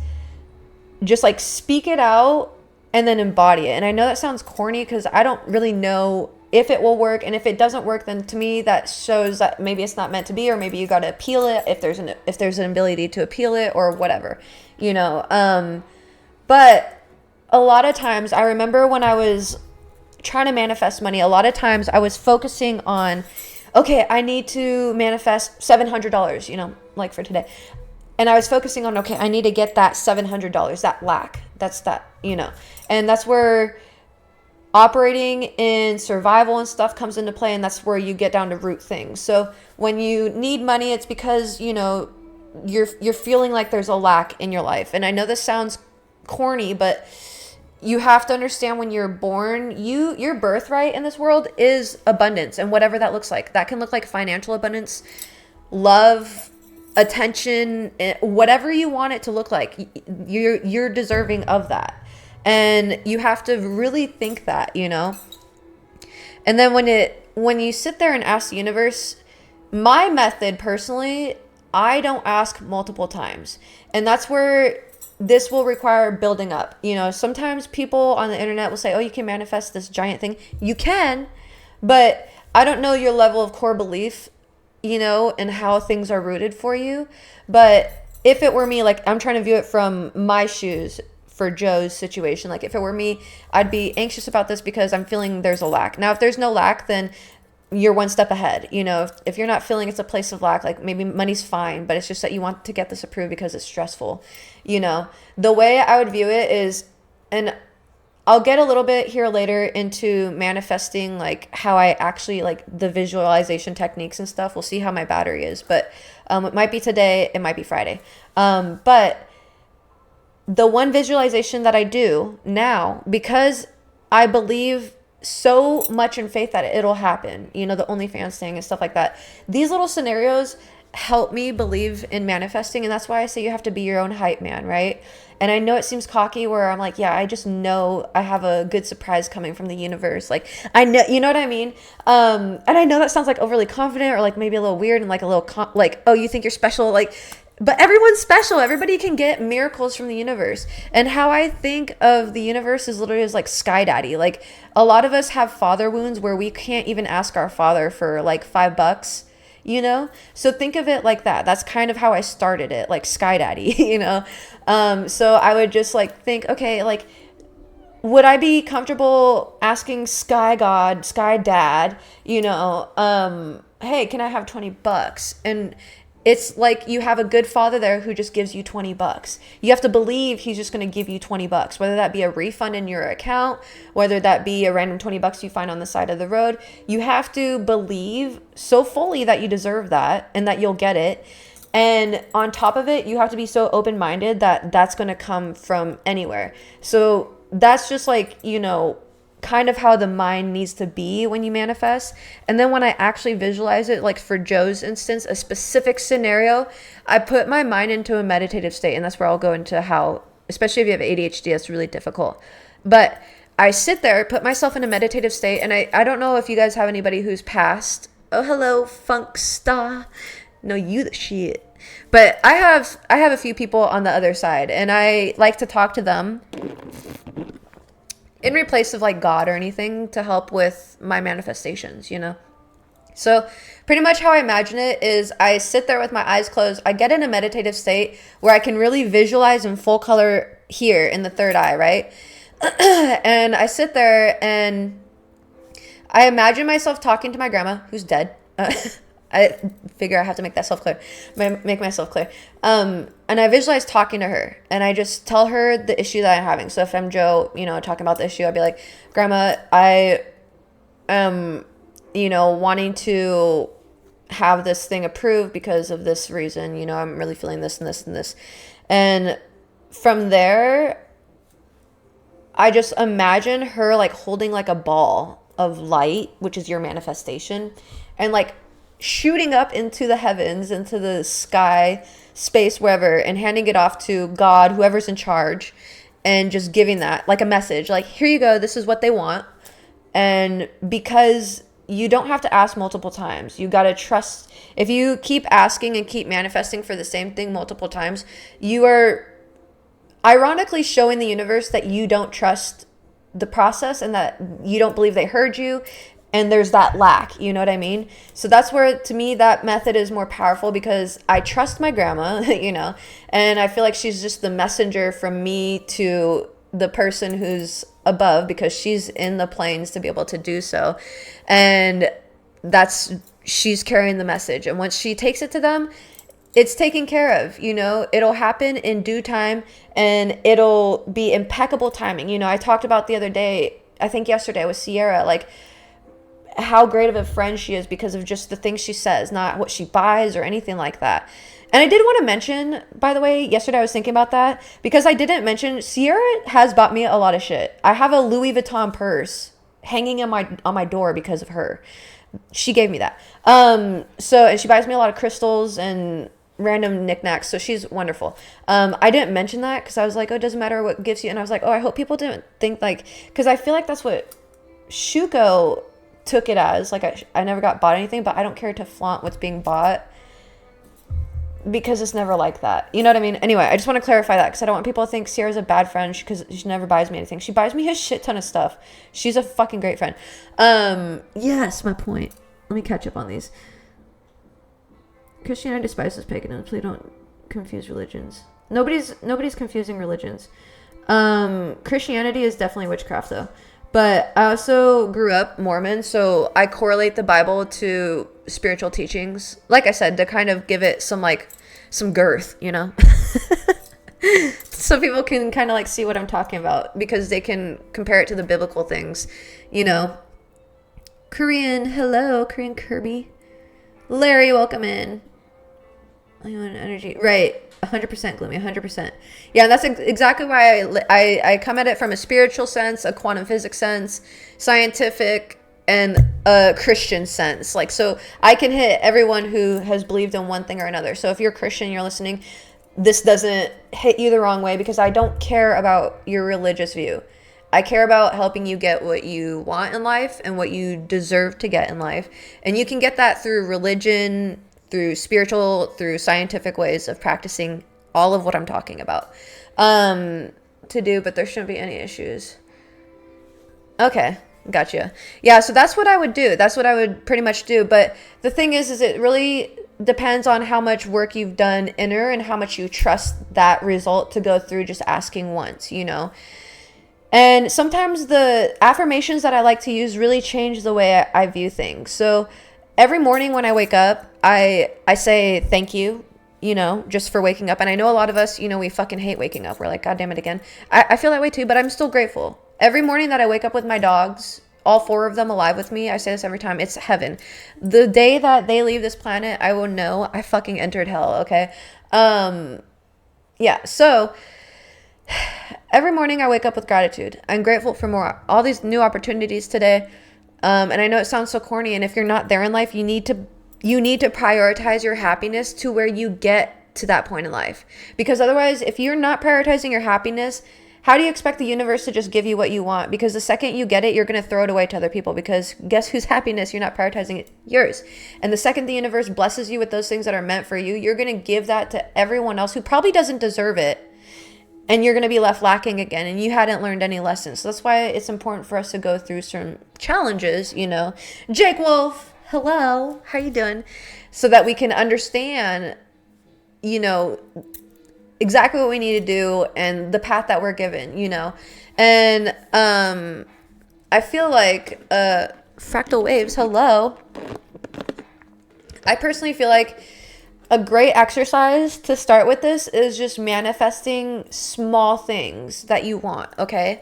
just like speak it out and then embody it. And I know that sounds corny because I don't really know if it will work. And if it doesn't work, then to me that shows that maybe it's not meant to be, or maybe you got to appeal it if there's an ability to appeal it or whatever, you know. But a lot of times I remember when I was trying to manifest money, a lot of times I was focusing on, okay, I need to manifest $700, you know, like for today. And I was focusing on, okay, I need to get that $700, that lack. That's that, you know. And that's where operating in survival and stuff comes into play, and that's where you get down to root things. So when you need money, it's because, you know, you're feeling like there's a lack in your life. And I know this sounds corny, but you have to understand when you're born, your birthright in this world is abundance, and whatever that looks like. That can look like financial abundance, love, attention, whatever you want it to look like. You're deserving of that. And you have to really think that, you know? And then when you sit there and ask the universe, my method personally, I don't ask multiple times. And that's where this will require building up. You know, sometimes people on the internet will say, oh, you can manifest this giant thing. You can, but I don't know your level of core belief, you know, and how things are rooted for you. But if it were me, like, I'm trying to view it from my shoes for Joe's situation. Like, if it were me, I'd be anxious about this because I'm feeling there's a lack. Now, if there's no lack, then you're one step ahead. You know, if you're not feeling it's a place of lack, like maybe money's fine, but it's just that you want to get this approved because it's stressful. You know, the way I would view it is, and I'll get a little bit here later into manifesting, like how I actually like the visualization techniques and stuff. We'll see how my battery is, but it might be today, it might be Friday. But the one visualization that I do now, because I believe so much in faith that it'll happen, you know, the OnlyFans thing and stuff like that. These little scenarios help me believe in manifesting. And that's why I say you have to be your own hype man, right? And I know it seems cocky where I'm like, yeah, I just know I have a good surprise coming from the universe. Like, I know, you know what I mean? And I know that sounds like overly confident or like maybe a little weird and like a little, like, oh, you think you're special? Like, but everyone's special. Everybody can get miracles from the universe. And how I think of the universe is literally as like Sky Daddy. Like, a lot of us have father wounds where we can't even ask our father for like $5, you know? So think of it like that. That's kind of how I started it, like Sky Daddy, you know? So I would just like think, okay, like, would I be comfortable asking Sky God, Sky Dad, you know, hey, can I have $20? And it's like you have a good father there who just gives you $20. You have to believe he's just going to give you $20, whether that be a refund in your account, whether that be a random $20 you find on the side of the road. You have to believe so fully that you deserve that and that you'll get it. And on top of it, you have to be so open-minded that that's going to come from anywhere. So that's just like, you know, kind of how the mind needs to be when you manifest. And then when I actually visualize it, like for Joe's instance, a specific scenario, I put my mind into a meditative state. And that's where I'll go into how, especially if you have ADHD, that's really difficult. But I sit there, put myself in a meditative state. And I don't know if you guys have anybody who's passed. Oh, hello, Funk Star. No, you the shit. But I have a few people on the other side, and I like to talk to them in replace of like God or anything to help with my manifestations, you know? So pretty much how I imagine it is I sit there with my eyes closed. I get in a meditative state where I can really visualize in full color here in the third eye, right? And I sit there and I imagine myself talking to my grandma who's dead. I figure I have to make myself clear. And I visualize talking to her, and I just tell her the issue that I'm having. So if I'm Joe, you know, talking about the issue, I'd be like, Grandma, I am, you know, wanting to have this thing approved because of this reason. You know, I'm really feeling this and this and this. And from there, I just imagine her like holding like a ball of light, which is your manifestation, and like shooting up into the heavens, into the sky, space, wherever, and handing it off to God, whoever's in charge, and just giving that like a message, like, here you go, this is what they want. And because you don't have to ask multiple times, you got to trust. If you keep asking and keep manifesting for the same thing multiple times, you are ironically showing the universe that you don't trust the process and that you don't believe they heard you. And there's that lack, you know what I mean? So that's where, to me, that method is more powerful because I trust my grandma, you know, and I feel like she's just the messenger from me to the person who's above because she's in the planes to be able to do so. And she's carrying the message. And once she takes it to them, it's taken care of, you know, it'll happen in due time and it'll be impeccable timing. You know, I talked about the other day, I think yesterday with Sierra, like, how great of a friend she is because of just the things she says, not what she buys or anything like that. And I did want to mention, by the way, yesterday I was thinking about that because I didn't mention Sierra has bought me a lot of shit. I have a Louis Vuitton purse hanging on my door because of her. She gave me that. So, and she buys me a lot of crystals and random knickknacks. So she's wonderful. I didn't mention that because I was like, oh, it doesn't matter what gives you. And I was like, oh, I hope people didn't think like, because I feel like that's what Shuko took it as. Like I never got bought anything, but I don't care to flaunt what's being bought because it's never like that. You know what I mean? Anyway, I just want to clarify that because I don't want people to think Sierra's a bad friend because she never buys me anything. She buys me a shit ton of stuff. She's a fucking great friend. Yes, my point. Let me catch up on these. Christianity despises paganism. Please don't confuse religions. Nobody's confusing religions. Christianity is definitely witchcraft though. But I also grew up Mormon, so I correlate the Bible to spiritual teachings. Like I said, to kind of give it some girth, you know? So people can kind of like see what I'm talking about because they can compare it to the biblical things, you know? Korean, hello, Korean Kirby. Larry, welcome in. I want energy. Right. 100% gloomy, 100%. Yeah, and that's exactly why I come at it from a spiritual sense, a quantum physics sense, scientific, and a Christian sense. Like, so I can hit everyone who has believed in one thing or another. So if you're a Christian, you're listening, this doesn't hit you the wrong way because I don't care about your religious view. I care about helping you get what you want in life and what you deserve to get in life. And you can get that through religion, through spiritual, through scientific ways of practicing all of what I'm talking about to do, but there shouldn't be any issues. Okay, gotcha. Yeah, so that's what I would do. That's what I would pretty much do. But the thing is it really depends on how much work you've done inner and how much you trust that result to go through just asking once, you know? And sometimes the affirmations that I like to use really change the way I view things. So every morning when I wake up, I say thank you, you know, just for waking up. And I know a lot of us, you know, we fucking hate waking up. We're like, God damn it again. I feel that way too, but I'm still grateful. Every morning that I wake up with my dogs, all 4 of them alive with me, I say this every time, it's heaven. The day that they leave this planet, I will know I fucking entered hell, okay? Yeah, so every morning I wake up with gratitude. I'm grateful for all these new opportunities today. And I know it sounds so corny, and if you're not there in life, you need to prioritize your happiness to where you get to that point in life. Because otherwise, if you're not prioritizing your happiness, how do you expect the universe to just give you what you want? Because the second you get it, you're going to throw it away to other people because guess whose happiness you're not prioritizing it? Yours. And the second the universe blesses you with those things that are meant for you, you're going to give that to everyone else who probably doesn't deserve it. And you're going to be left lacking again, and you hadn't learned any lessons. So that's why it's important for us to go through certain challenges, you know. Jake Wolf, hello, how you doing? So that we can understand, you know, exactly what we need to do and the path that we're given, you know. And I feel like Fractal Waves, hello. I personally feel like a great exercise to start with this is just manifesting small things that you want, okay?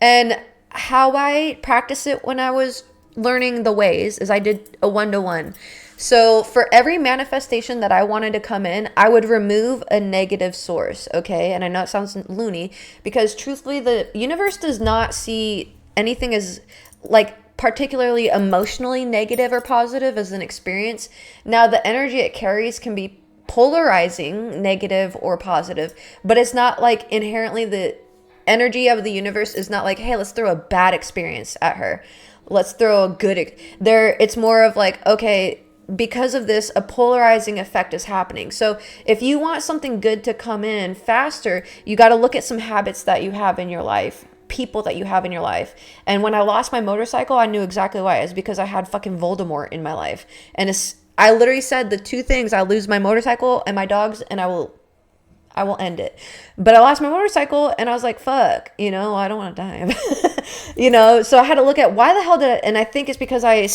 And how I practice it when I was learning the ways is I did a 1-to-1. So for every manifestation that I wanted to come in, I would remove a negative source, okay? And I know it sounds loony because truthfully, the universe does not see anything as like particularly emotionally negative or positive as an experience. Now, the energy it carries can be polarizing, negative or positive, but it's not like inherently the energy of the universe is not like, hey, let's throw a bad experience at her. Let's throw a good there. It's more of like, okay, because of this, a polarizing effect is happening. So if you want something good to come in faster, you got to look at some habits that you have in your life, people that you have in your life. And when I lost my motorcycle, I knew exactly why. It's because I had fucking Voldemort in my life. And I literally said the 2 things: I lose my motorcycle and my dogs, and I will end it. But I lost my motorcycle and I was like, fuck, you know, I don't want to die. You know, so I had to look at why the hell did it, and I think it's because I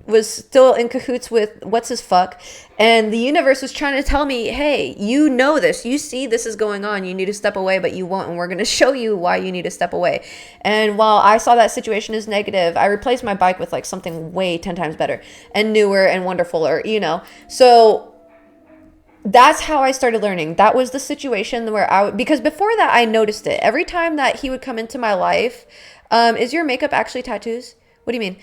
was still in cahoots with what's his fuck, and the universe was trying to tell me, hey, you know this, you see this is going on, you need to step away, but you won't, and we're going to show you why you need to step away. And while I saw that situation as negative, I replaced my bike with like something way 10 times better and newer and wonderfuler, you know. So That's how I started learning. That was the situation where because before that I noticed it. Every time that he would come into my life, is your makeup actually tattoos? What do you mean?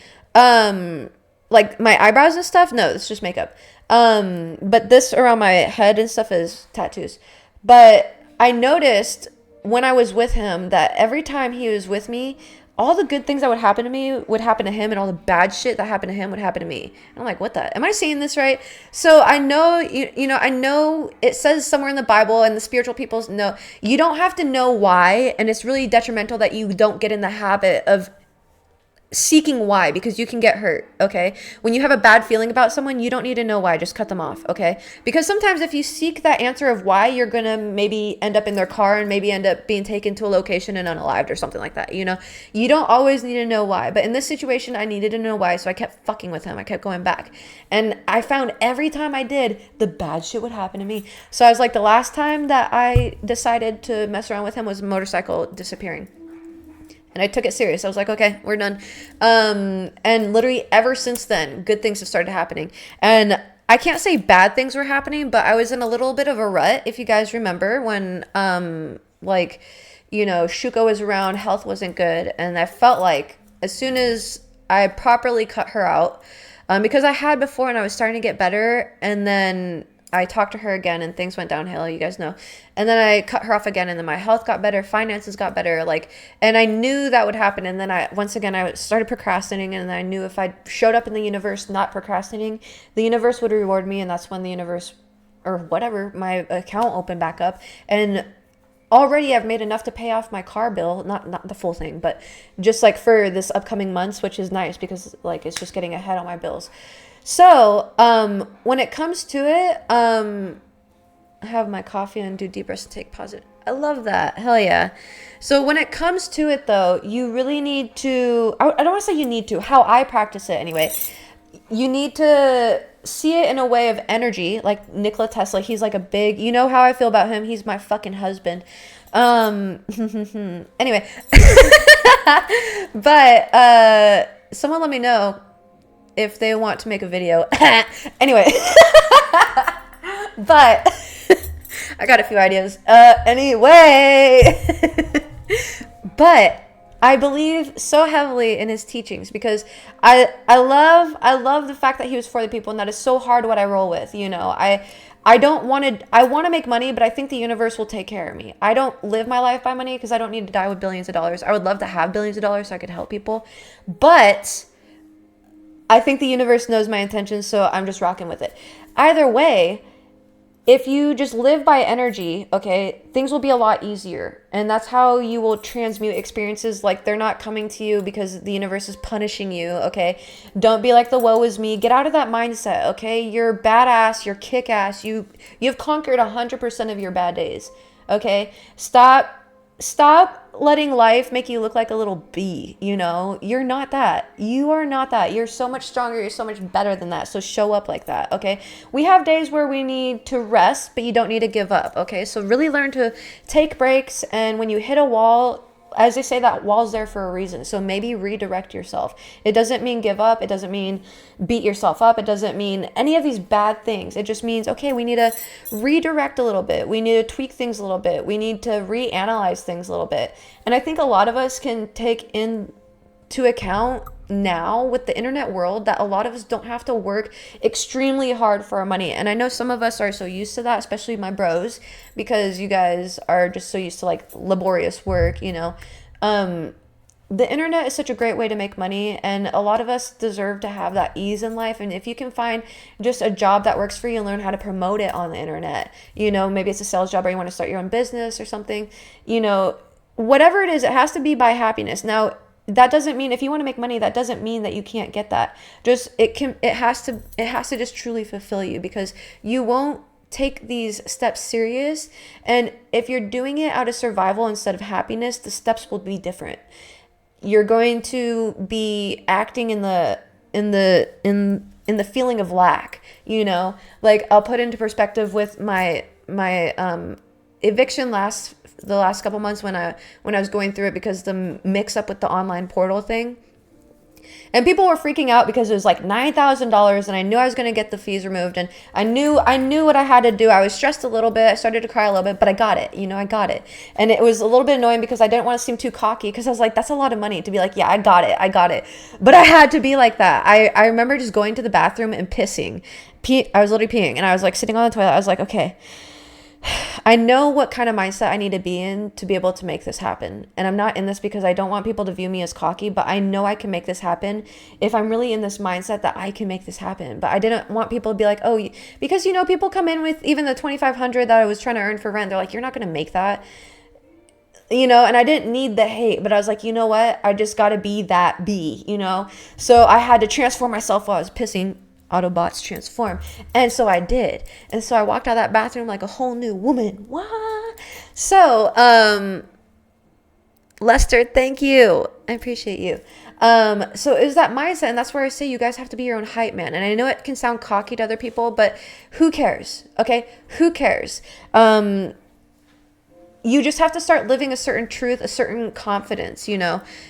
Like my eyebrows and stuff? No, it's just makeup. But this around my head and stuff is tattoos. But I noticed when I was with him that every time he was with me, all the good things that would happen to me would happen to him, and all the bad shit that happened to him would happen to me. And I'm like, what the? Am I seeing this right? So I know, I know it says somewhere in the Bible, and the spiritual peoples know, you don't have to know why, and it's really detrimental that you don't get in the habit of seeking why, because you can get hurt. Okay, when you have a bad feeling about someone, you don't need to know why, just cut them off. Okay, because sometimes if you seek that answer of why, you're gonna maybe end up in their car and maybe end up being taken to a location and unalived or something like that. You don't always need to know why, but in this situation I needed to know why, so I kept fucking with him. I kept going back, and I found every time I did, the bad shit would happen to me. So I was like, the last time that I decided to mess around with him was motorcycle disappearing. And I took it serious. I was like, okay, we're done. And literally ever since then, good things have started happening. And I can't say bad things were happening, but I was in a little bit of a rut. If you guys remember when, Shuko was around, health wasn't good. And I felt like as soon as I properly cut her out, because I had before and I was starting to get better, and then I talked to her again and things went downhill, you guys know. And then I cut her off again, and then my health got better, finances got better, and I knew that would happen. And then I started procrastinating, and I knew if I showed up in the universe not procrastinating, the universe would reward me. And that's when the universe, or whatever, my account opened back up. And already I've made enough to pay off my car bill, not the full thing, but just like for this upcoming months, which is nice because like it's just getting ahead on my bills. So, when it comes to it, have my coffee and do deep breaths and take positive. I love that. Hell yeah. So when it comes to it though, you really need to, I don't want to say you need to, how I practice it anyway. You need to see it in a way of energy, like Nikola Tesla. He's like a big, you know how I feel about him. He's my fucking husband. Anyway, but, someone let me know if they want to make a video. Anyway, but I got a few ideas. Anyway, but I believe so heavily in his teachings because I love the fact that he was for the people, and that is so hard what I roll with. I want to make money, but I think the universe will take care of me. I don't live my life by money because I don't need to die with billions of dollars. I would love to have billions of dollars so I could help people, but I think the universe knows my intentions, so I'm just rocking with it. Either way, if you just live by energy, okay, things will be a lot easier. And that's how you will transmute experiences. Like, they're not coming to you because the universe is punishing you, okay? Don't be like the woe is me. Get out of that mindset, okay? You're badass, you're kick-ass. You've conquered 100% of your bad days, okay? Stop letting life make you look like a little bee. You're not that. You are not that. You're so much stronger. You're so much better than that. So show up like that. Okay. We have days where we need to rest, but you don't need to give up. Okay. So really learn to take breaks. And when you hit a wall, as they say, that wall's there for a reason. So maybe redirect yourself. It doesn't mean give up. It doesn't mean beat yourself up. It doesn't mean any of these bad things. It just means, okay, we need to redirect a little bit. We need to tweak things a little bit. We need to reanalyze things a little bit. And I think a lot of us can take into account now with the internet world that a lot of us don't have to work extremely hard for our money. And I know some of us are so used to that, especially my bros, because you guys are just so used to like laborious work. The internet is such a great way to make money, and a lot of us deserve to have that ease in life. And if you can find just a job that works for you and learn how to promote it on the internet, maybe it's a sales job or you want to start your own business or something, whatever it is, it has to be by happiness. Now, that doesn't mean if you want to make money, that doesn't mean that you can't get that. It has to just truly fulfill you, because you won't take these steps serious. And if you're doing it out of survival instead of happiness, the steps will be different. You're going to be acting in the feeling of lack, like I'll put into perspective with my eviction the last couple months when I was going through it, because the mix up with the online portal thing, And people were freaking out because it was like $9,000 and I knew I was going to get the fees removed, and I knew what I had to do. I was stressed a little bit. I started to cry a little bit, but I got it. I got it. And it was a little bit annoying because I didn't want to seem too cocky, because I was like, that's a lot of money to be like, yeah, I got it. But I had to be like that. I remember just going to the bathroom and pissing. I was literally peeing, and I was like sitting on the toilet. I was like, okay, I know what kind of mindset I need to be in to be able to make this happen. And I'm not in this because I don't want people to view me as cocky, but I know I can make this happen if I'm really in this mindset that I can make this happen. But I didn't want people to be like, oh, because, people come in with even the $2,500 that I was trying to earn for rent. They're like, you're not going to make that, and I didn't need the hate, but I was like, you know what? I just got to be that So I had to transform myself while I was pissing. Autobots transform. And so I did. And so I walked out of that bathroom like a whole new woman. What? So, Lester, thank you. I appreciate you. So it was that mindset, and that's where I say you guys have to be your own hype man. And I know it can sound cocky to other people, but who cares? Okay? Who cares? You just have to start living a certain truth, a certain confidence,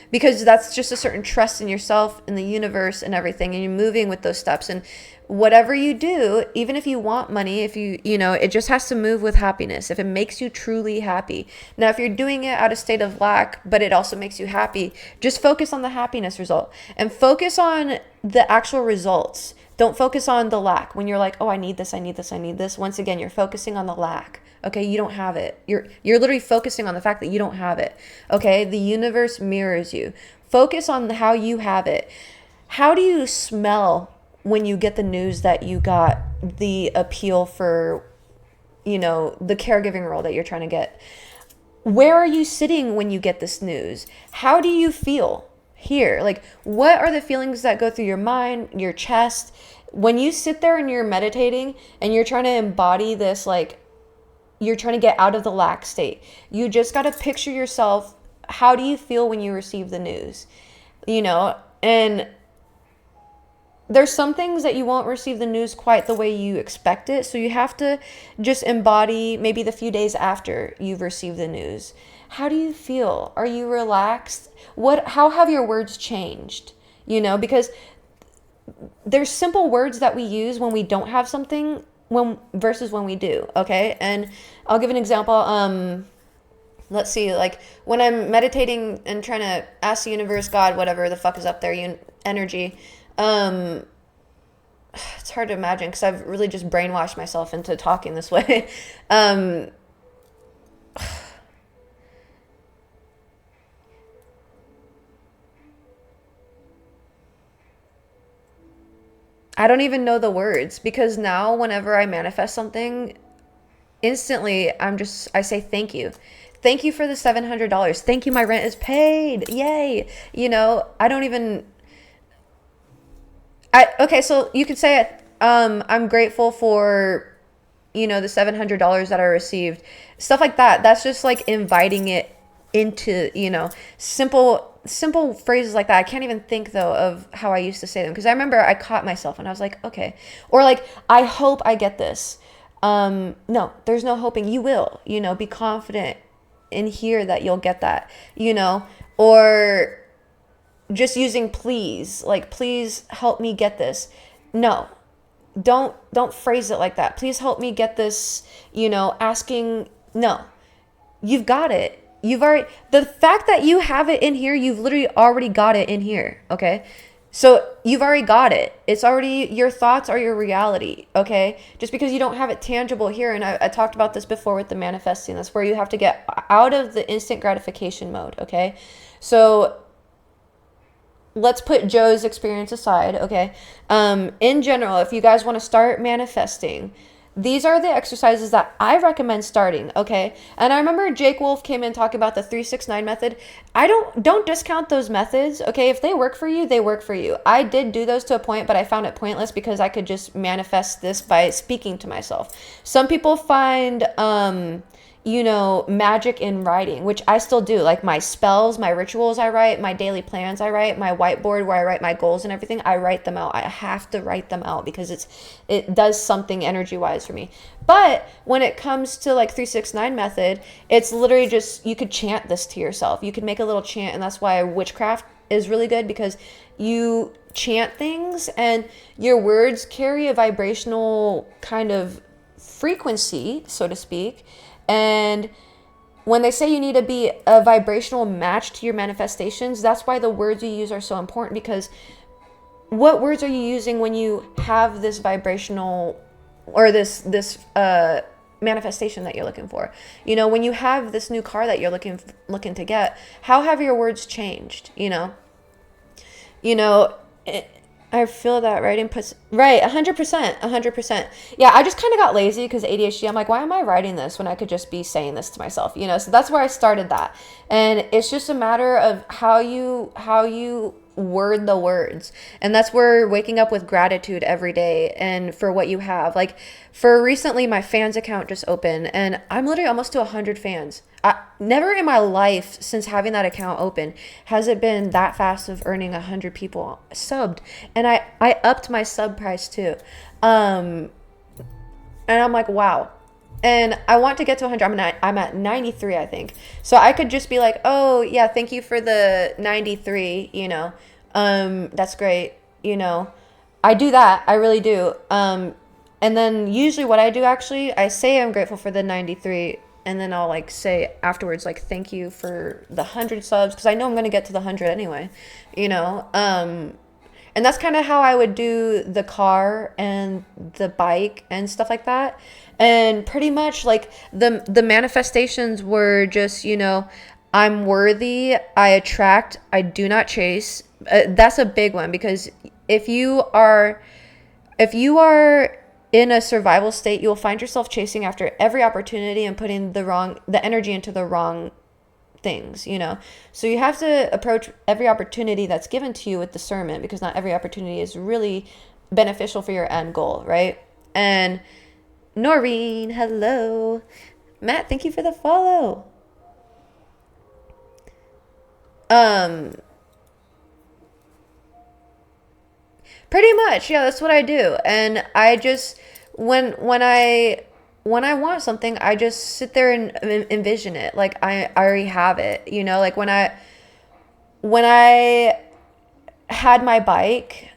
because that's just a certain trust in yourself, in the universe, and everything. And you're moving with those steps. And whatever you do, even if you want money, if it just has to move with happiness. If it makes you truly happy. Now, if you're doing it out of state of lack, but it also makes you happy, just focus on the happiness result and focus on the actual results. Don't focus on the lack. When you're like, oh, I need this. Once again, you're focusing on the lack. Okay, you don't have it. You're literally focusing on the fact that you don't have it. Okay, the universe mirrors you. Focus on how you have it. How do you smell when you get the news that you got the appeal for, the caregiving role that you're trying to get? Where are you sitting when you get this news? How do you feel here? Like, what are the feelings that go through your mind, your chest? When you sit there and you're meditating and you're trying to embody this, like, you're trying to get out of the lack state. You just got to picture yourself. How do you feel when you receive the news? And there's some things that you won't receive the news quite the way you expect it. So you have to just embody maybe the few days after you've received the news. How do you feel? Are you relaxed? How have your words changed? Because there's simple words that we use when we don't have something versus when we do. Okay. And I'll give an example. Let's see, like when I'm meditating and trying to ask the universe, God, whatever the fuck is up there, energy. It's hard to imagine because I've really just brainwashed myself into talking this way. I don't even know the words, because now whenever I manifest something, instantly I say thank you. Thank you for the $700. Thank you, my rent is paid. Yay. Okay, so you could say it. I'm grateful for, the $700 that I received. Stuff like that. That's just like inviting it into, simple phrases like that. I can't even think though of how I used to say them, because I remember I caught myself and I was like, okay. Or like, I hope I get this. No, there's no hoping. You will, be confident in here that you'll get that, or just using please, like, please help me get this. No, don't phrase it like that. Please help me get this, asking. No, you've got it. The fact that you have it in here, you've literally already got it in here. Okay. So you've already got it. It's already, your thoughts are your reality. Okay. Just because you don't have it tangible here. And I talked about this before with the manifesting. That's where you have to get out of the instant gratification mode. Okay. So let's put Joe's experience aside. Okay. In general, if you guys want to start manifesting, these are the exercises that I recommend starting, okay? And I remember Jake Wolf came in talking about the 369 method. I don't discount those methods, okay? If they work for you, they work for you. I did do those to a point, but I found it pointless because I could just manifest this by speaking to myself. Some people find magic in writing, which I still do. Like my spells, my rituals I write, my daily plans I write, my whiteboard where I write my goals and everything, I write them out. I have to write them out because it does something energy-wise for me. But when it comes to like 369 method, it's literally just, you could chant this to yourself. You could make a little chant, and that's why witchcraft is really good because you chant things and your words carry a vibrational kind of frequency, so to speak. And when they say you need to be a vibrational match to your manifestations, that's why the words you use are so important, because what words are you using when you have this vibrational or this manifestation that you're looking for? You know, when you have this new car that you're looking to get, how have your words changed? I feel that writing puts right 100%. Yeah, I just kind of got lazy because ADHD. I'm like, why am I writing this when I could just be saying this to myself? So that's where I started that. And it's just a matter of how you word the words. And that's where waking up with gratitude every day and for what you have. Like, for recently, my fans account just opened and I'm literally almost to 100 fans. Never in my life since having that account open has it been that fast of earning 100 people subbed. And I upped my sub price too. And I'm like, wow. And I want to get to 100. I'm at 93, I think. So I could just be like, oh yeah, thank you for the 93, that's great. I do that. I really do. And then usually what I do, actually, I say I'm grateful for the 93, and then I'll like say afterwards, like, thank you for the 100 subs, because I know I'm going to get to the 100 anyway, and that's kind of how I would do the car and the bike and stuff like that. And pretty much like the manifestations were just, I'm worthy, I attract, I do not chase. That's a big one, because if you are in a survival state, you'll find yourself chasing after every opportunity and putting the energy into the wrong things, So you have to approach every opportunity that's given to you with discernment, because not every opportunity is really beneficial for your end goal, right? And Noreen, hello. Matt, thank you for the follow. Pretty much, yeah, that's what I do. And I just when I want something, I just sit there and envision it. Like I already have it, like when I had my bike,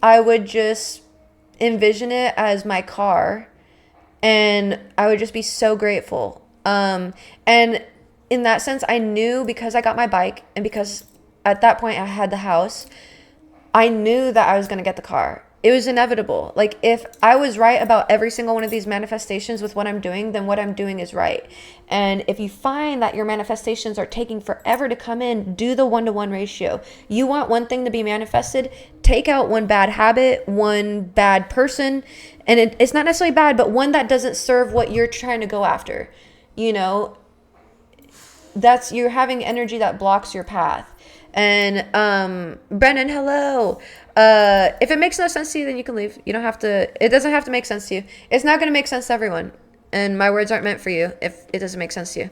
I would just envision it as my car, and I would just be so grateful. And in that sense, I knew, because I got my bike and because at that point I had the house, I knew that I was going to get the car. It was inevitable. Like, if I was right about every single one of these manifestations with what I'm doing, then what I'm doing is right. And if you find that your manifestations are taking forever to come in, do the 1-to-1 ratio. You want one thing to be manifested, take out one bad habit, one bad person, and it's not necessarily bad, but one that doesn't serve what you're trying to go after. You're having energy that blocks your path. And Brennan, hello. If it makes no sense to you, then you can leave. You don't have to. It doesn't have to make sense to you. It's not going to make sense to everyone, and my words aren't meant for you if it doesn't make sense to you.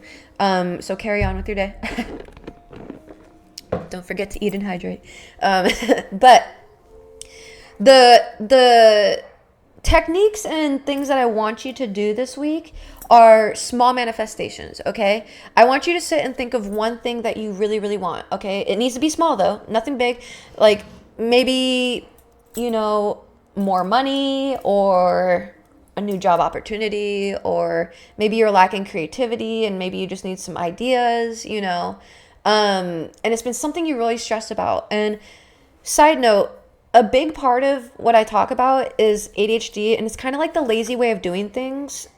So carry on with your day. Don't forget to eat and hydrate. But the techniques and things that I want you to do this week are small manifestations, okay? I want you to sit and think of one thing that you really, really want, okay? It needs to be small, though. Nothing big. Like, maybe, more money, or a new job opportunity, or maybe you're lacking creativity and maybe you just need some ideas, and it's been something you really stressed about. And side note, a big part of what I talk about is ADHD, and it's kind of like the lazy way of doing things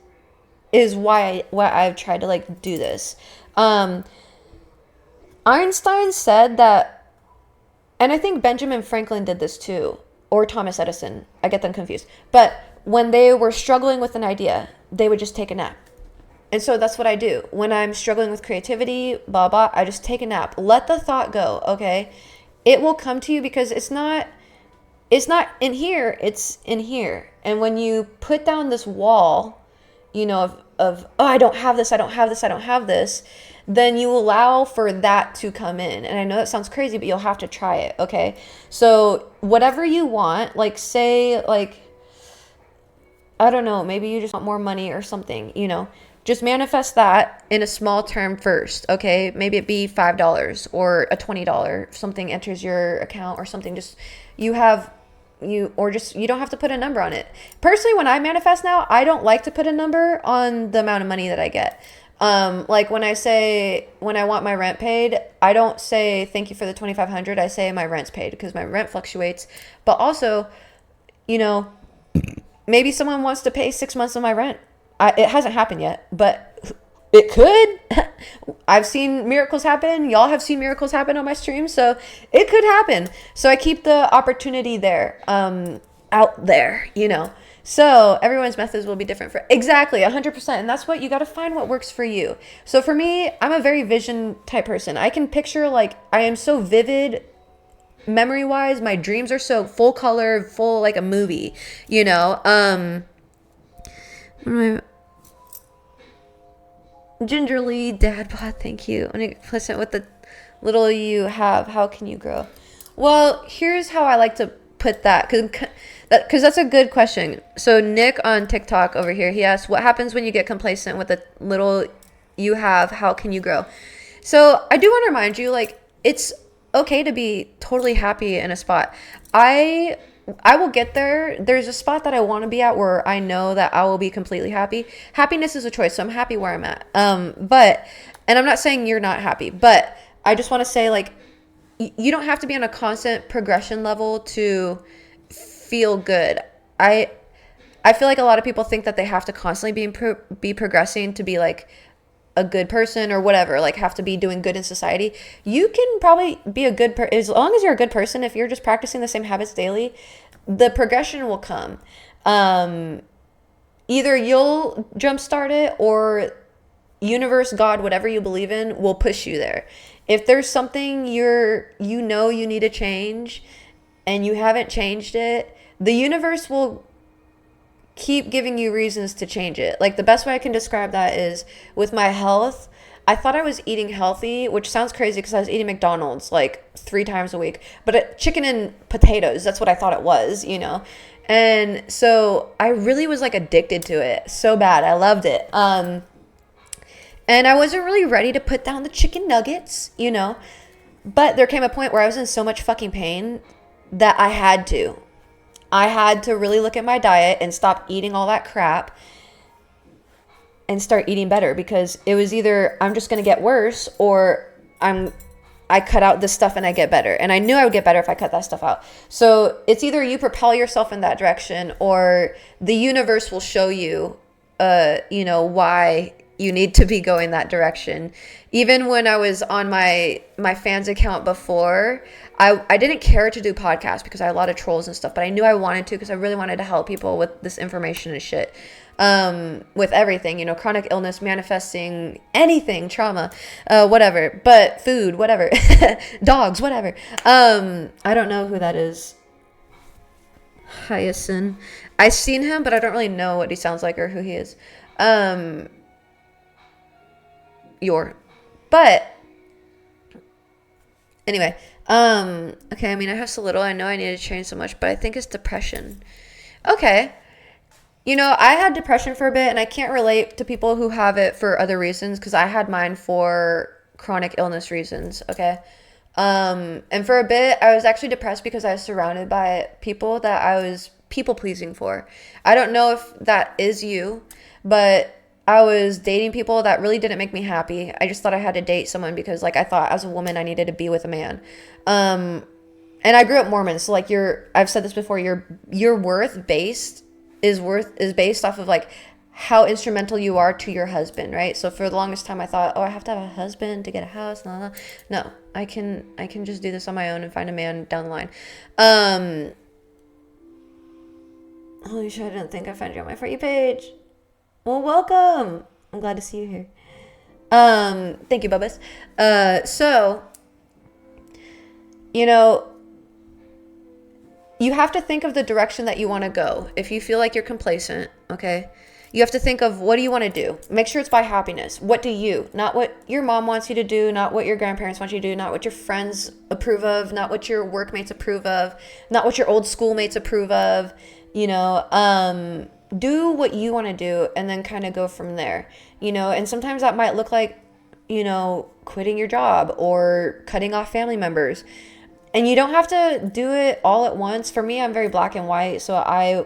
is why I've tried to like do this. Einstein said that, and I think Benjamin Franklin did this too, or Thomas Edison. I get them confused. But when they were struggling with an idea, they would just take a nap. And so that's what I do. When I'm struggling with creativity, blah, blah, I just take a nap. Let the thought go, okay? It will come to you, because it's not in here, it's in here. And when you put down this wall, of oh, I don't have this, then you allow for that to come in. And I know that sounds crazy, but you'll have to try it, okay? So whatever you want, like, say, like, I don't know, maybe you just want more money or something, just manifest that in a small term first, okay? Maybe it be $5 or a $20, something enters your account or something. Just you don't have to put a number on it. Personally, when I manifest now, I don't like to put a number on the amount of money that I get. Like when I want my rent paid, I don't say thank you for the 2,500. I say my rent's paid because my rent fluctuates. But also, you know, maybe someone wants to pay 6 months of my rent. It hasn't happened yet, but it could. I've seen miracles happen. Y'all have seen miracles happen on my stream, so it could happen. So I keep the opportunity there, out there, you know. So everyone's methods will be different for exactly 100%. And that's what you got to find what works for you. So for me, I'm a very vision type person. I can picture, like, I am so vivid memory wise. My dreams are so full color, full like a movie, you know. Gingerly dad bod, thank you. Implicit with the little you have, how can you grow? Well, here's how I like to put that, because that's a good question. So Nick on TikTok over here, he asked, what happens when you get complacent with the little you have, how can you grow? So I do want to remind you, like, it's okay to be totally happy in a spot. I will get there. There's a spot that I want to be at where I know that I will be completely happy. Happiness is a choice, so I'm happy where I'm at. And I'm not saying you're not happy, but I just want to say, like, you don't have to be on a constant progression level to feel good. I feel like a lot of people think that they have to constantly be progressing to be like a good person or whatever, like have to be doing good in society. You can probably be a good as long as you're a good person. If you're just practicing the same habits daily, the progression will come. Either you'll jumpstart it, or universe, God, whatever you believe in, will push you there. If there's something you need to change and you haven't changed it, the universe will keep giving you reasons to change it. Like, the best way I can describe that is with my health. I thought I was eating healthy, which sounds crazy because I was eating McDonald's like 3 times a week, but chicken and potatoes, that's what I thought it was, you know? And so I really was like addicted to it so bad. I loved it. And I wasn't really ready to put down the chicken nuggets, you know? But there came a point where I was in so much fucking pain that I had to really look at my diet and stop eating all that crap and start eating better, because it was either I'm just going to get worse or I cut out this stuff and I get better. And I knew I would get better if I cut that stuff out. So it's either you propel yourself in that direction, or the universe will show you, why you need to be going that direction. Even when I was on my fans account before, I didn't care to do podcasts because I had a lot of trolls and stuff, but I knew I wanted to because I really wanted to help people with this information and shit. With everything, chronic illness, manifesting, anything, trauma, whatever, but food, whatever, dogs, whatever. I don't know who that is. Hyacinth. I've seen him, but I don't really know what he sounds like or who he is. But anyway, okay, I mean, I have so little, I know I need to change so much, but I think it's depression. Okay. I had depression for a bit, and I can't relate to people who have it for other reasons, because I had mine for chronic illness reasons, okay? And for a bit, I was actually depressed because I was surrounded by people that I was people-pleasing for. I don't know if that is you, but I was dating people that really didn't make me happy. I just thought I had to date someone because, I thought as a woman I needed to be with a man. And I grew up Mormon, so, I've said this before, your worth is based off of, how instrumental you are to your husband, right? So for the longest time I thought, I have to have a husband to get a house. No, I can just do this on my own and find a man down the line. Holy shit, I didn't think I found you on my For You page. Well, welcome. I'm glad to see you here. Thank you, Bubbas. So, you have to think of the direction that you want to go. If you feel like you're complacent, okay, you have to think of, what do you want to do? Make sure it's by happiness. What do you? Not what your mom wants you to do, not what your grandparents want you to do, not what your friends approve of, not what your workmates approve of, not what your old schoolmates approve of. do what you want to do and then kind of go from there, and sometimes that might look like, quitting your job or cutting off family members. And you don't have to do it all at once. For me, I'm very black and white. So I,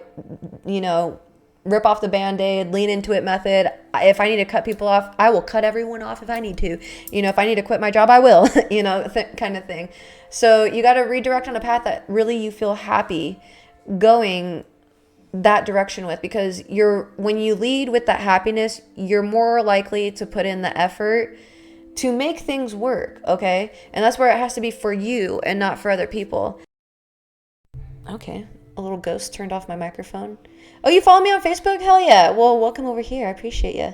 rip off the Band-Aid, lean into it method. If I need to cut people off, I will cut everyone off if I need to. If I need to quit my job, I will, kind of thing. So you got to redirect on a path that really you feel happy going that direction with, because when you lead with that happiness, you're more likely to put in the effort to make things work, okay? And that's where it has to be for you and not for other people. Okay, a little ghost turned off my microphone. Oh, you follow me on Facebook? Hell yeah. Well, welcome over here. I appreciate you.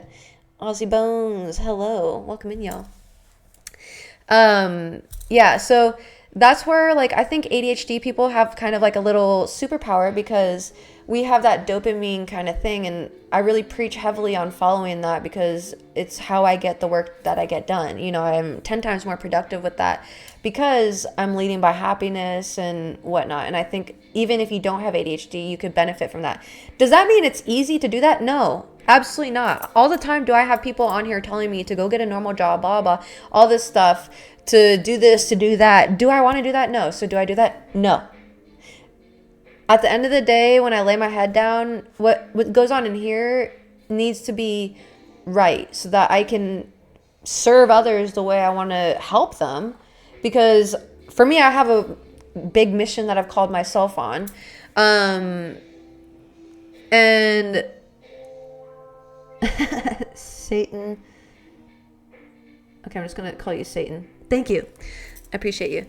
Aussie Bones, hello. Welcome in, y'all. Yeah, so that's where, like, I think ADHD people have kind of like a little superpower, because we have that dopamine kind of thing, and I really preach heavily on following that, because it's how I get the work that I get done. I'm 10 times more productive with that because I'm leading by happiness and whatnot. And I think even if you don't have ADHD, you could benefit from that. Does that mean it's easy to do that? No, absolutely not. All the time do I have people on here telling me to go get a normal job, blah, blah, all this stuff, to do this, to do that. Do I want to do that? No. So do I do that? No. At the end of the day, when I lay my head down, what goes on in here needs to be right, so that I can serve others the way I want to help them. Because for me, I have a big mission that I've called myself on. And Satan. Okay, I'm just going to call you Satan. Thank you. I appreciate you.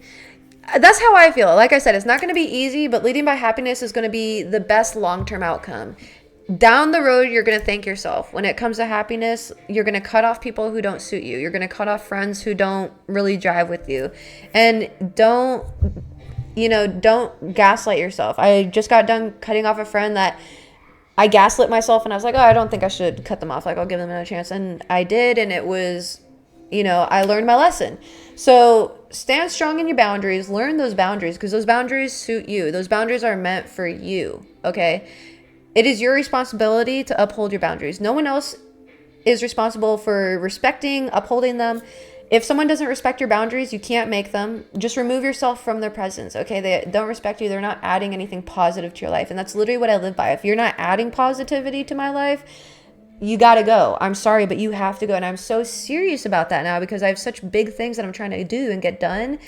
That's how I feel. Like I said, it's not going to be easy, but leading by happiness is going to be the best long-term outcome. Down the road, you're going to thank yourself. When it comes to happiness, you're going to cut off people who don't suit you. You're going to cut off friends who don't really jive with you. And don't gaslight yourself. I just got done cutting off a friend that I gaslit myself, and I was like, oh, I don't think I should cut them off. Like, I'll give them another chance. And I did, and it was, I learned my lesson. So stand strong in your boundaries. Learn those boundaries, because those boundaries suit you. Those boundaries are meant for you, okay? It is your responsibility to uphold your boundaries. No one else is responsible for respecting, upholding them. If someone doesn't respect your boundaries, you can't make them. Just remove yourself from their presence, okay? They don't respect you. They're not adding anything positive to your life. And that's literally what I live by. If you're not adding positivity to my life, you got to go. I'm sorry, but you have to go. And I'm so serious about that now, because I have such big things that I'm trying to do and get done.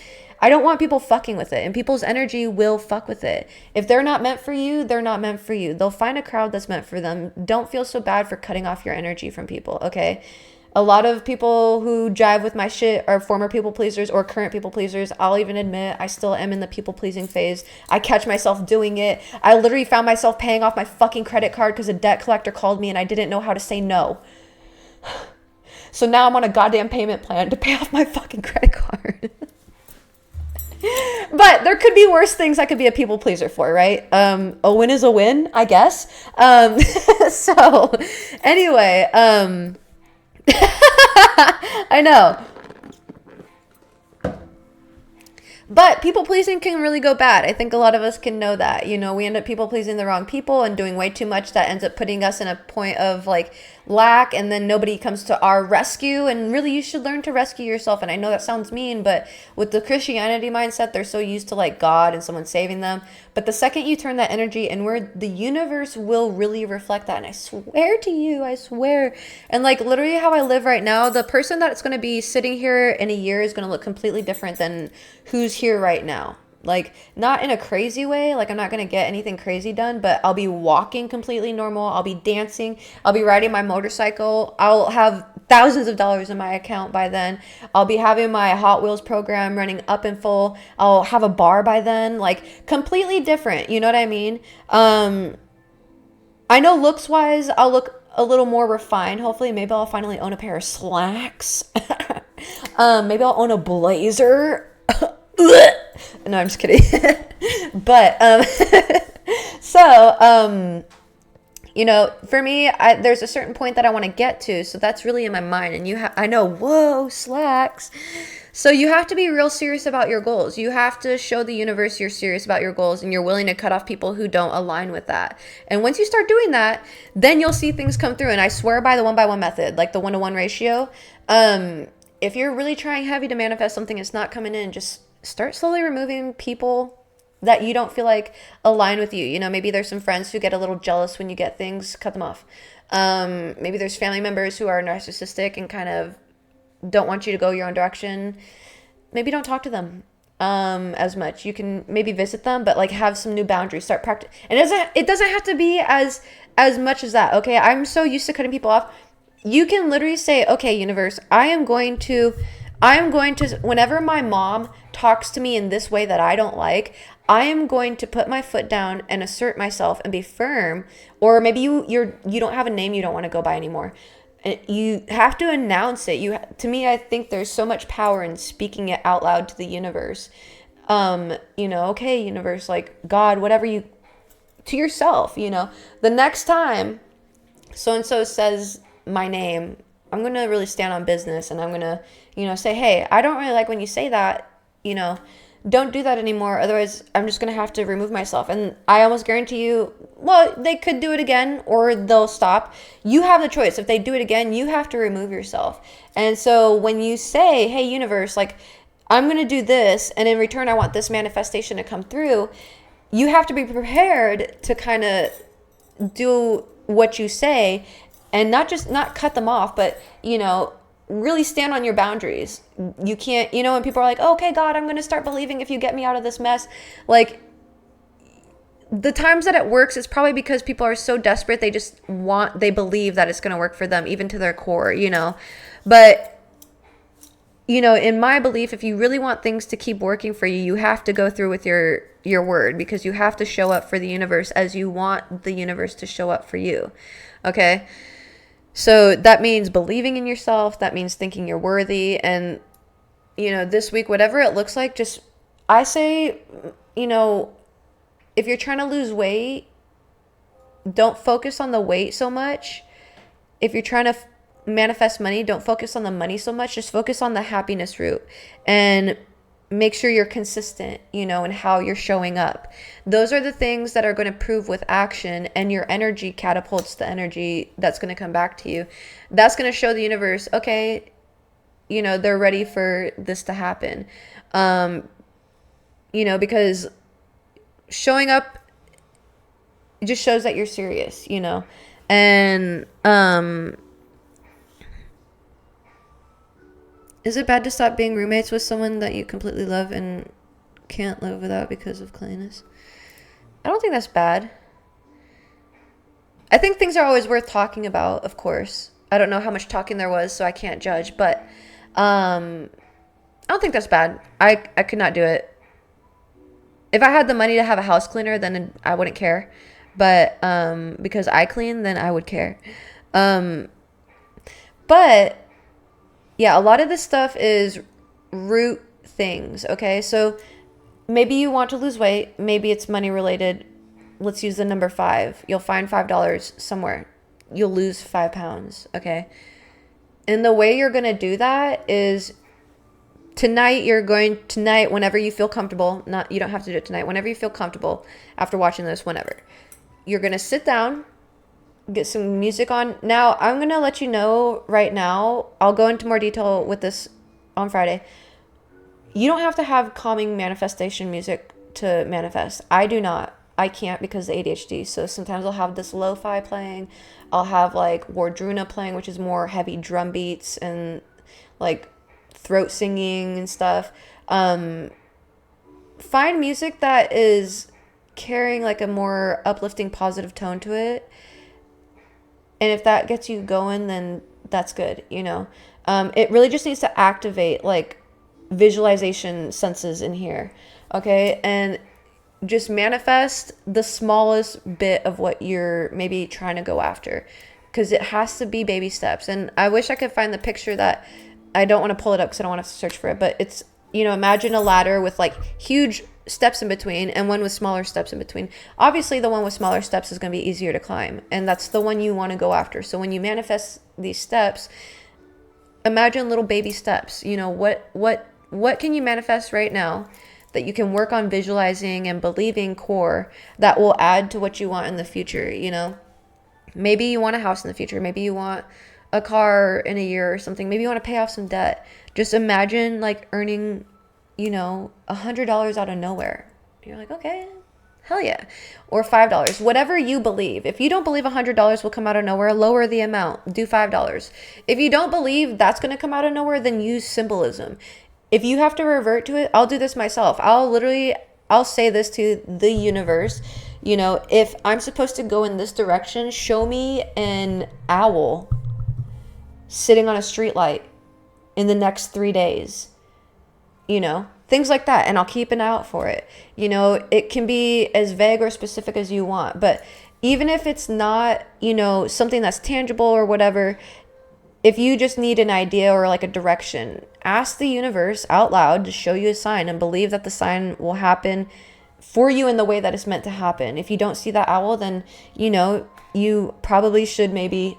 I don't want people fucking with it, and people's energy will fuck with it. If they're not meant for you, they're not meant for you. They'll find a crowd that's meant for them. Don't feel so bad for cutting off your energy from people, okay? A lot of people who jive with my shit are former people pleasers or current people pleasers. I'll even admit I still am in the people pleasing phase. I catch myself doing it. I literally found myself paying off my fucking credit card because a debt collector called me and I didn't know how to say no. So now I'm on a goddamn payment plan to pay off my fucking credit card. But there could be worse things I could be a people pleaser for, right? A win is a win, I guess. So anyway, I know. But people pleasing can really go bad. I think a lot of us can know that. We end up people pleasing the wrong people and doing way too much that ends up putting us in a point of like lack, and then nobody comes to our rescue. And really, you should learn to rescue yourself. And I know that sounds mean, but with the Christianity mindset, they're so used to like God and someone saving them. But the second you turn that energy inward, the universe will really reflect that. And I swear to you, I swear. And like literally how I live right now, the person that's going to be sitting here in a year is going to look completely different than who's here right now. Like, not in a crazy way, like I'm not gonna get anything crazy done, but I'll be walking completely normal. I'll be dancing. I'll be riding my motorcycle. I'll have thousands of dollars in my account by then. I'll be having my Hot Wheels program running up and full. I'll have a bar by then. Like, completely different, you know what I mean? I know looks wise I'll look a little more refined. Hopefully, maybe I'll finally own a pair of slacks. Maybe I'll own a blazer. No, I'm just kidding. But for me, there's a certain point that I want to get to, so that's really in my mind. And I know, whoa, slacks. So you have to be real serious about your goals. You have to show the universe you're serious about your goals and you're willing to cut off people who don't align with that. And once you start doing that, then you'll see things come through. And I swear by the 1-by-1 method, like the 1-to-1 ratio, if you're really trying heavy to manifest something that's not coming in, just start slowly removing people that you don't feel like align with you. You know, maybe there's some friends who get a little jealous when you get things, cut them off. Maybe there's family members who are narcissistic and kind of don't want you to go your own direction. Maybe don't talk to them as much. You can maybe visit them, but like have some new boundaries. Start practice. And it doesn't have to be as much as that. Okay, I'm so used to cutting people off. You can literally say, okay, universe, I am going to, whenever my mom talks to me in this way that I don't like, I am going to put my foot down and assert myself and be firm. Or maybe you don't have a name you don't want to go by anymore. You have to announce it. To me, I think there's so much power in speaking it out loud to the universe. Okay, universe, like God, whatever to yourself, the next time so-and-so says my name, I'm going to really stand on business and I'm going to, say, hey, I don't really like when you say that, don't do that anymore. Otherwise, I'm just going to have to remove myself. And I almost guarantee you, well, they could do it again or they'll stop. You have the choice. If they do it again, you have to remove yourself. And so when you say, hey, universe, like, I'm going to do this, and in return, I want this manifestation to come through, you have to be prepared to kind of do what you say and not cut them off, but, really stand on your boundaries. You can't, when people are like, oh, okay, God, I'm going to start believing if you get me out of this mess. Like, the times that it works is probably because people are so desperate. They believe that it's going to work for them, even to their core, But, in my belief, if you really want things to keep working for you, you have to go through with your word, because you have to show up for the universe as you want the universe to show up for you. Okay? So that means believing in yourself. That means thinking you're worthy. And, this week, whatever it looks like, I say, if you're trying to lose weight, don't focus on the weight so much. If you're trying to manifest money, don't focus on the money so much. Just focus on the happiness route and make sure you're consistent, in how you're showing up. Those are the things that are going to prove with action, and your energy catapults the energy that's going to come back to you. That's going to show the universe, okay, they're ready for this to happen. Because showing up just shows that you're serious, and, is it bad to stop being roommates with someone that you completely love and can't live without because of cleanliness? I don't think that's bad. I think things are always worth talking about, of course. I don't know how much talking there was, so I can't judge. But I don't think that's bad. I could not do it. If I had the money to have a house cleaner, then I wouldn't care. But because I clean, then I would care. But yeah, a lot of this stuff is root things, okay? So maybe you want to lose weight. Maybe it's money related. Let's use the number 5. You'll find $5 somewhere. You'll lose 5 pounds, okay? And the way you're going to do that is tonight, whenever you feel comfortable, you don't have to do it tonight, whenever you feel comfortable after watching this, whenever, you're going to sit down, get some music on. Now, I'm going to let you know right now, I'll go into more detail with this on Friday. You don't have to have calming manifestation music to manifest. I do not. I can't because of ADHD. So sometimes I'll have this lo-fi playing. I'll have like Wardruna playing, which is more heavy drum beats and like throat singing and stuff. Find music that is carrying like a more uplifting, positive tone to it. And if that gets you going, then that's good, It really just needs to activate, like, visualization senses in here, okay? And just manifest the smallest bit of what you're maybe trying to go after, because it has to be baby steps. And I wish I could find the picture that, I don't want to pull it up because I don't want to search for it, but it's, imagine a ladder with, like, huge steps in between and one with smaller steps in between. Obviously, the one with smaller steps is going to be easier to climb, and that's the one you want to go after. So when you manifest these steps, imagine little baby steps. What What can you manifest right now that you can work on visualizing and believing core that will add to what you want in the future, you know? Maybe you want a house in the future. Maybe you want a car in a year or something. Maybe you want to pay off some debt. Just imagine like earning, you know, $100 out of nowhere. You're like, okay, hell yeah. Or $5, whatever you believe. If you don't believe $100 will come out of nowhere, lower the amount, do $5. If you don't believe that's going to come out of nowhere, then use symbolism. If you have to revert to it, I'll do this myself. I'll say this to the universe. You know, if I'm supposed to go in this direction, show me an owl sitting on a streetlight in the next 3 days. You know, things like that. And I'll keep an eye out for it. You know, it can be as vague or specific as you want. But even if it's not, you know, something that's tangible or whatever, if you just need an idea or like a direction, ask the universe out loud to show you a sign and believe that the sign will happen for you in the way that it's meant to happen. If you don't see that owl, then, you know, you probably should maybe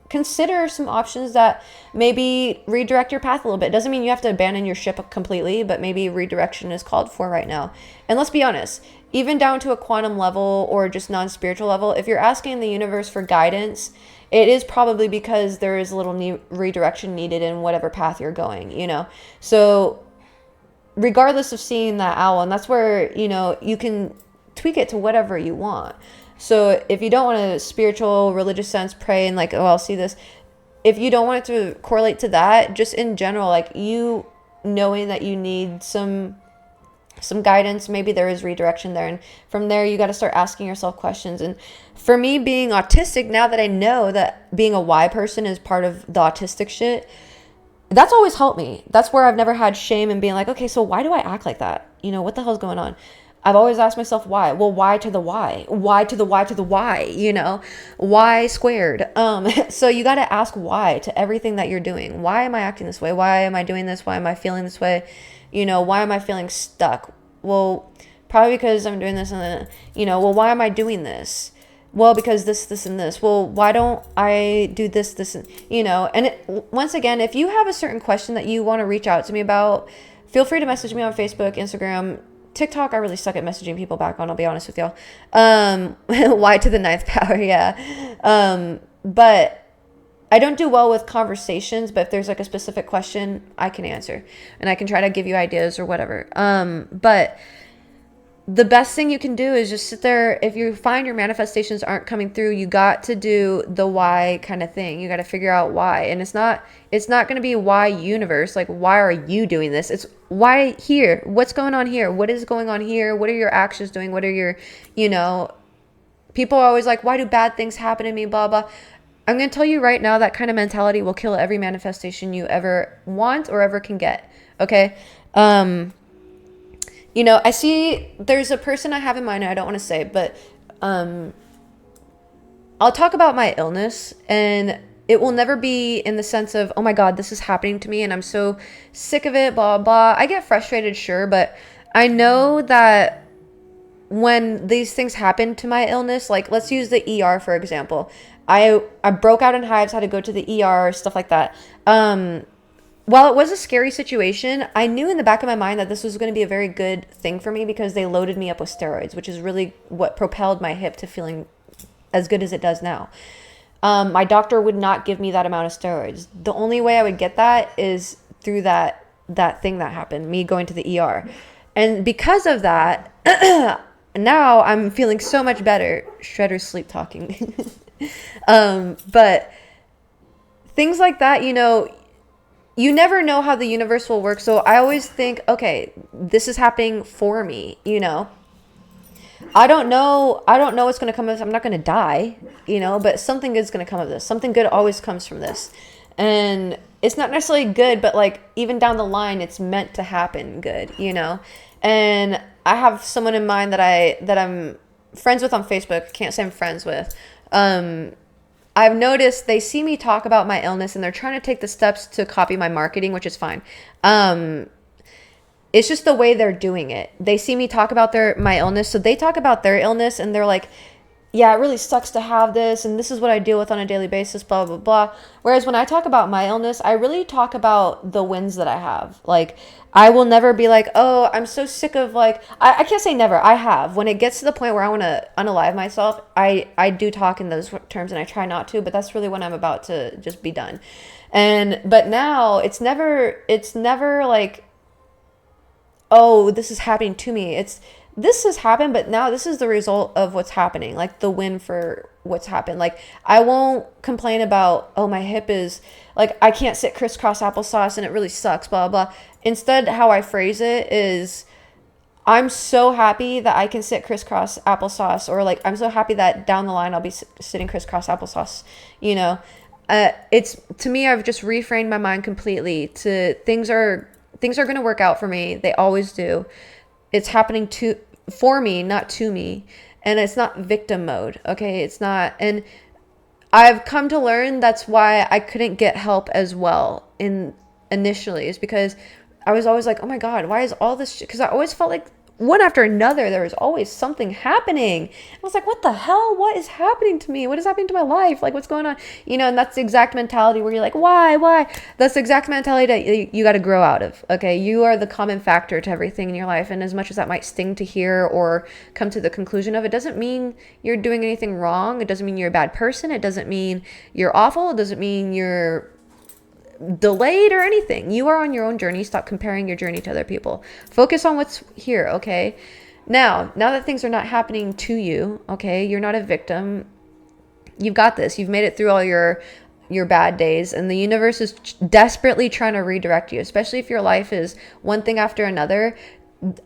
consider some options that maybe redirect your path a little bit. Doesn't mean you have to abandon your ship completely, but maybe redirection is called for right now. And let's be honest, even down to a quantum level or just non-spiritual level, if you're asking the universe for guidance, it is probably because there is a little redirection needed in whatever path you're going, you know? So regardless of seeing that owl, and that's where, you know, you can tweak it to whatever you want. So if you don't want a spiritual, religious sense, pray and like, oh, I'll see this. If you don't want it to correlate to that, just in general, like you knowing that you need some guidance, maybe there is redirection there. And from there, you got to start asking yourself questions. And for me being autistic, now that I know that being a Y person is part of the autistic shit, that's always helped me. That's where I've never had shame in being like, okay, so why do I act like that? You know, what the hell's going on? I've always asked myself why. Well, why to the why? Why to the why to the why? You know, why squared? So you got to ask why to everything that you're doing. Why am I acting this way? Why am I doing this? Why am I feeling this way? You know, why am I feeling stuck? Well, probably because I'm doing this and then, you know, well, why am I doing this? Well, because this, and this. Well, why don't I do this, and, you know, and once again, if you have a certain question that you want to reach out to me about, feel free to message me on Facebook, Instagram, TikTok. I really suck at messaging people back on, I'll be honest with y'all. Y to the ninth power. Yeah. But I don't do well with conversations, but if there's like a specific question, I can answer and I can try to give you ideas or whatever. But the best thing you can do is just sit there. If you find your manifestations aren't coming through, you got to do the why kind of thing. You got to figure out why. And it's not going to be why universe. Like, why are you doing this? It's why here. What's going on here? What is going on here? What are your actions doing? What are your, you know, people are always like, why do bad things happen to me? Blah, blah. I'm going to tell you right now, that kind of mentality will kill every manifestation you ever want or ever can get. Okay. You know, I see there's a person I have in mind, and I don't want to say, but I'll talk about my illness, and it will never be in the sense of, oh my God, this is happening to me and I'm so sick of it, blah, blah. I get frustrated, sure, but I know that when these things happen to my illness, like let's use the ER, for example. I broke out in hives, had to go to the ER, stuff like that. While it was a scary situation, I knew in the back of my mind that this was going to be a very good thing for me because they loaded me up with steroids, which is really what propelled my hip to feeling as good as it does now. My doctor would not give me that amount of steroids. The only way I would get that is through that thing that happened, me going to the ER. And because of that, now I'm feeling so much better. Shredder's sleep talking. But things like that, you know, you never know how the universe will work. So I always think, okay, this is happening for me, you know. I don't know what's going to come of this. I'm not going to die, you know, but something good is going to come of this. Something good always comes from this. And it's not necessarily good, but like even down the line, it's meant to happen good, you know. And I have someone in mind that I'm friends with on Facebook. Can't say I'm friends with. I've noticed they see me talk about my illness and they're trying to take the steps to copy my marketing, which is fine. It's just the way they're doing it. They see me talk about my illness. So they talk about their illness and they're like, yeah, it really sucks to have this, and this is what I deal with on a daily basis, blah, blah, blah. Whereas when I talk about my illness, I really talk about the wins that I have. Like, I will never be like, oh, I'm so sick of, like, I can't say never. I have. When it gets to the point where I want to unalive myself, I do talk in those terms, and I try not to, but that's really when I'm about to just be done. But now it's never like, oh, this is happening to me. This has happened, but now this is the result of what's happening, like the win for what's happened. Like, I won't complain about, oh, my hip is, like, I can't sit crisscross applesauce and it really sucks, blah, blah. Instead, how I phrase it is, I'm so happy that I can sit crisscross applesauce, or like, I'm so happy that down the line I'll be sitting crisscross applesauce, you know? It's, to me, I've just reframed my mind completely to things are going to work out for me. They always do. It's happening for me, not to me. And it's not victim mode. Okay. It's not. And I've come to learn that's why I couldn't get help as well initially, is because I was always like, oh my God, why is all this shit? Because I always felt like one after another, there was always something happening. I was like, what the hell? What is happening to me? What is happening to my life? Like, what's going on? You know, and that's the exact mentality where you're like, why? That's the exact mentality that you got to grow out of. Okay. You are the common factor to everything in your life. And as much as that might sting to hear or come to the conclusion of, it doesn't mean you're doing anything wrong. It doesn't mean you're a bad person. It doesn't mean you're awful. It doesn't mean you're delayed or anything. You are on your own journey. Stop comparing your journey to other people. Focus on what's here. Okay. Now that things are not happening to you, okay, you're not a victim. You've got this. You've made it through all your bad days, and the universe is desperately trying to redirect you, especially if your life is one thing after another.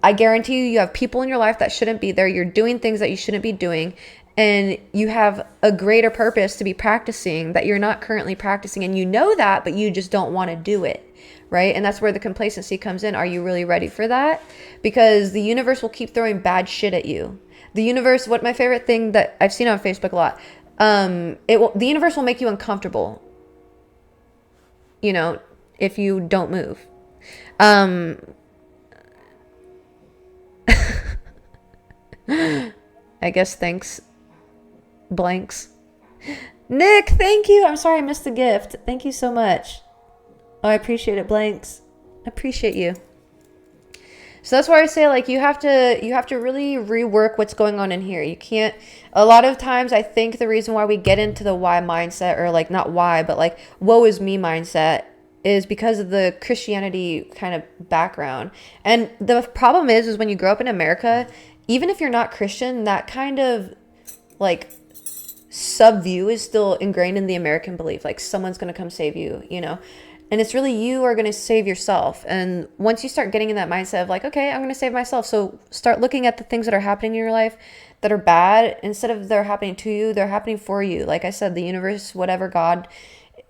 I guarantee you have people in your life that shouldn't be there. You're doing things that you shouldn't be doing. And you have a greater purpose to be practicing that you're not currently practicing. And you know that, but you just don't want to do it, right? And that's where the complacency comes in. Are you really ready for that? Because the universe will keep throwing bad shit at you. The universe, what my favorite thing that I've seen on Facebook a lot, the universe will make you uncomfortable, you know, if you don't move. I guess thanks. Blanks. Nick, thank you. I'm sorry I missed the gift. Thank you so much. Oh, I appreciate it, Blanks. I appreciate you. So that's why I say, like, you have to really rework what's going on in here. You can't, a lot of times I think the reason why we get into the why mindset, or like not why, but like woe is me mindset, is because of the Christianity kind of background. And the problem is when you grow up in America, even if you're not Christian, that kind of like sub-view is still ingrained in the American belief, like someone's going to come save you, you know, and it's really you are going to save yourself. And once you start getting in that mindset of like, okay, I'm going to save myself, so start looking at the things that are happening in your life that are bad. Instead of they're happening to you, they're happening for you. Like I said, the universe, whatever, God,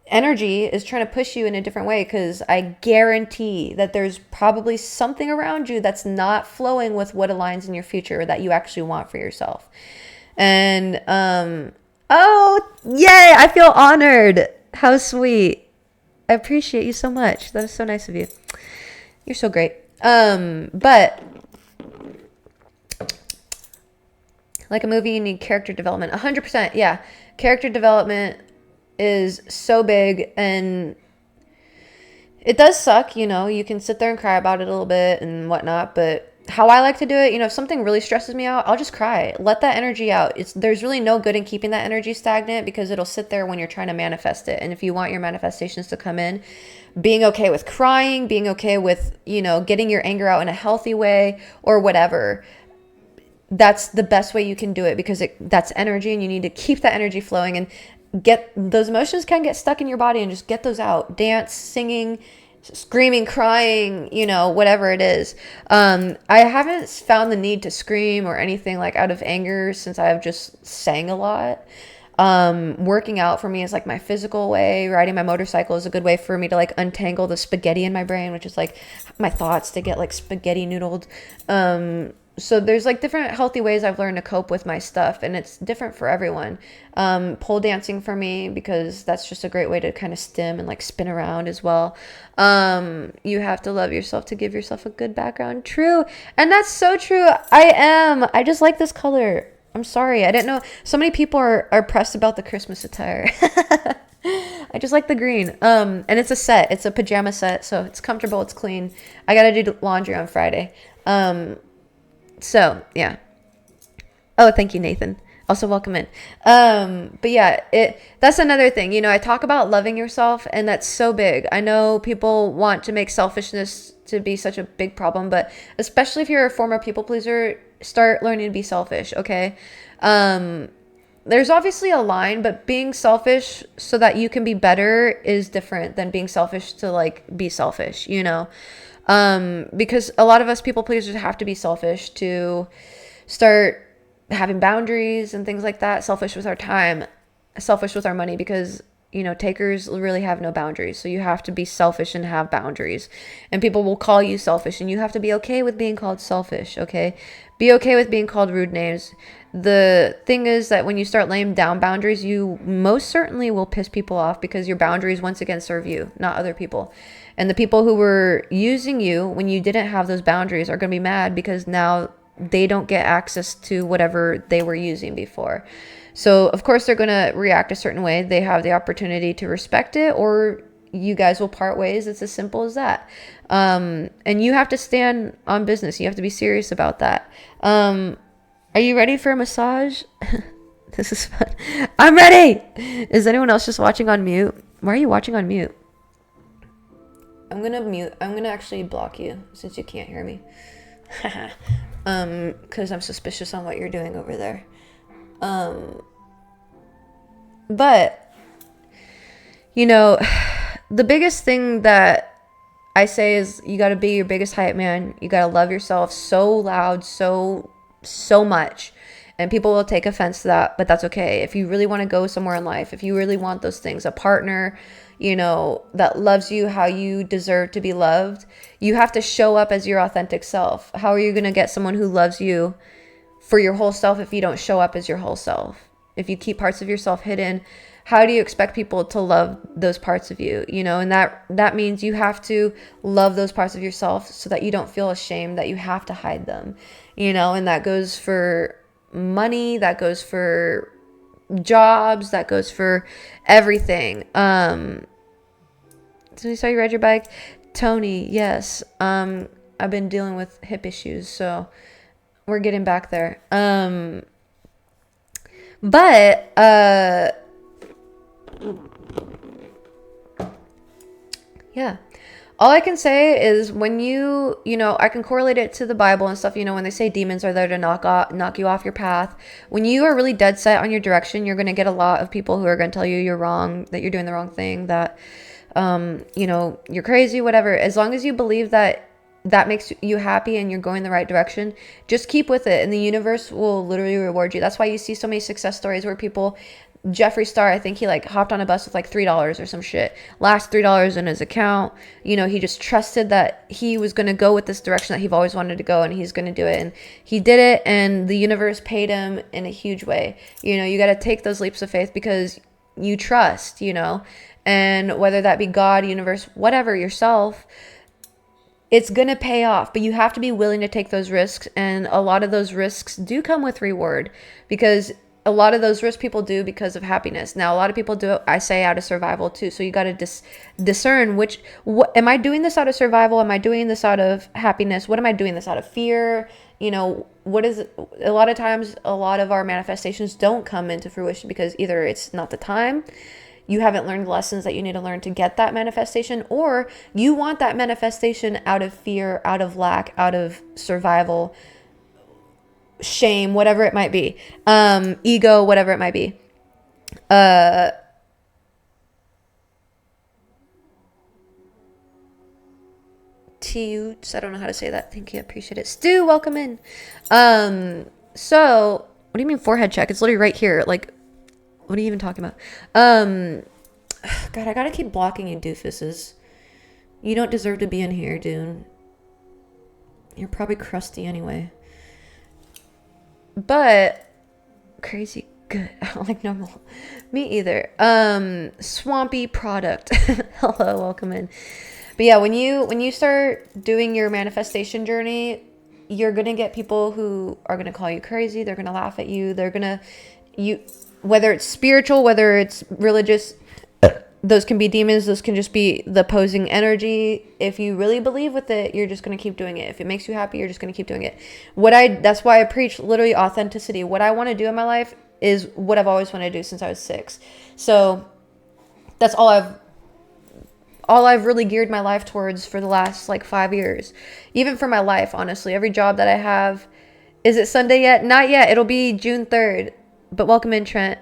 energy is trying to push you in a different way, because I guarantee that there's probably something around you that's not flowing with what aligns in your future that you actually want for yourself. And oh, yay, I feel honored. How sweet. I appreciate you so much. That is so nice of you. You're so great. But like a movie, you need character development. 100%. Yeah. Character development is so big, and it does suck. You know, you can sit there and cry about it a little bit and whatnot, but how I like to do it, you know, if something really stresses me out, I'll just cry. Let that energy out. There's really no good in keeping that energy stagnant, because it'll sit there when you're trying to manifest it. And if you want your manifestations to come in, being okay with crying, being okay with, you know, getting your anger out in a healthy way or whatever, that's the best way you can do it, because that's energy, and you need to keep that energy flowing, and get those emotions can get stuck in your body, and just get those out. Dance, singing, screaming, crying, you know, whatever it is. I haven't found the need to scream or anything like out of anger since I've just sang a lot. Working out for me is like my physical way. Riding my motorcycle is a good way for me to like untangle the spaghetti in my brain, which is like my thoughts to get like spaghetti noodled. So there's like different healthy ways I've learned to cope with my stuff, and it's different for everyone. Pole dancing for me, because that's just a great way to kind of stim and like spin around as well. You have to love yourself to give yourself a good background. True. And that's so true. I just like this color. I'm sorry. I didn't know. So many people are pressed about the Christmas attire. I just like the green. And it's a set. It's a pajama set. So it's comfortable. It's clean. I got to do laundry on Friday. So yeah. Oh, thank you, Nathan. Also welcome in. But yeah, that's another thing. You know, I talk about loving yourself, and that's so big. I know people want to make selfishness to be such a big problem, but especially if you're a former people pleaser, start learning to be selfish, okay? There's obviously a line, but being selfish so that you can be better is different than being selfish to like be selfish, you know? Because a lot of us people pleasers have to be selfish to start having boundaries and things like that, selfish with our time, selfish with our money, because, you know, takers really have no boundaries. So you have to be selfish and have boundaries. And people will call you selfish, and you have to be okay with being called selfish, okay? Be okay with being called rude names. The thing is that when you start laying down boundaries, you most certainly will piss people off, because your boundaries once again serve you, not other people. And the people who were using you when you didn't have those boundaries are going to be mad, because now they don't get access to whatever they were using before. So of course they're going to react a certain way. They have the opportunity to respect it, or you guys will part ways. It's as simple as that. And you have to stand on business. You have to be serious about that. Are you ready for a massage? This is fun. I'm ready. Is anyone else just watching on mute? Why are you watching on mute? I'm going to mute. I'm going to actually block you since you can't hear me. Because I'm suspicious on what you're doing over there. But, you know, the biggest thing that I say is you got to be your biggest hype man. You got to love yourself so loud, so much. And people will take offense to that, but that's okay. If you really want to go somewhere in life, if you really want those things, a partner, you know, that loves you how you deserve to be loved, you have to show up as your authentic self. How are you going to get someone who loves you for your whole self if you don't show up as your whole self? If you keep parts of yourself hidden, how do you expect people to love those parts of you? You know, and that means you have to love those parts of yourself so that you don't feel ashamed that you have to hide them, you know, and that goes for money, that goes for jobs, that goes for everything. So you saw you ride your bike? Tony, yes. I've been dealing with hip issues, so we're getting back there. But yeah. All I can say is when you know, I can correlate it to the Bible and stuff, you know, when they say demons are there to knock you off your path. When you are really dead set on your direction, you're going to get a lot of people who are going to tell you you're wrong, that you're doing the wrong thing, that, you know, you're crazy, whatever. As long as you believe that makes you happy and you're going the right direction, just keep with it, and the universe will literally reward you. That's why you see so many success stories where people, Jeffree Star, I think he like hopped on a bus with like $3 or some shit, last $3 in his account. You know, he just trusted that he was going to go with this direction that he've always wanted to go, and he's going to do it, and he did it, and the universe paid him in a huge way. You know, you got to take those leaps of faith because you trust, you know, and whether that be God, universe, whatever, yourself, it's going to pay off, but you have to be willing to take those risks. And a lot of those risks do come with reward, because a lot of those risks people do because of happiness. Now, a lot of people do it, I say, out of survival too. So you got to discern what am I doing this out of survival? Am I doing this out of happiness? What am I doing this out of fear? You know, what is it? A lot of times, a lot of our manifestations don't come into fruition because either it's not the time, you haven't learned the lessons that you need to learn to get that manifestation, or you want that manifestation out of fear, out of lack, out of survival, shame, whatever it might be, ego, whatever it might be. I don't know how to say that. Thank you. I appreciate it. Stu, welcome in. So what do you mean forehead check? It's literally right here. Like, what are you even talking about? God, I gotta keep blocking you, doofuses. You don't deserve to be in here, dude. You're probably crusty anyway. But crazy good. I don't like normal. Me either. Swampy product. Hello, welcome in. But yeah, when you start doing your manifestation journey, you're going to get people who are going to call you crazy. They're going to laugh at you. They're going to, whether it's spiritual, whether it's religious, those can be demons. Those can just be the opposing energy. If you really believe with it, you're just going to keep doing it. If it makes you happy, you're just going to keep doing it. That's why I preach literally authenticity. What I want to do in my life is what I've always wanted to do since I was 6. So that's all I've really geared my life towards for the last like 5 years. Even for my life, honestly, every job that I have. Is it Sunday yet? Not yet. It'll be June 3rd. But welcome in, Trent.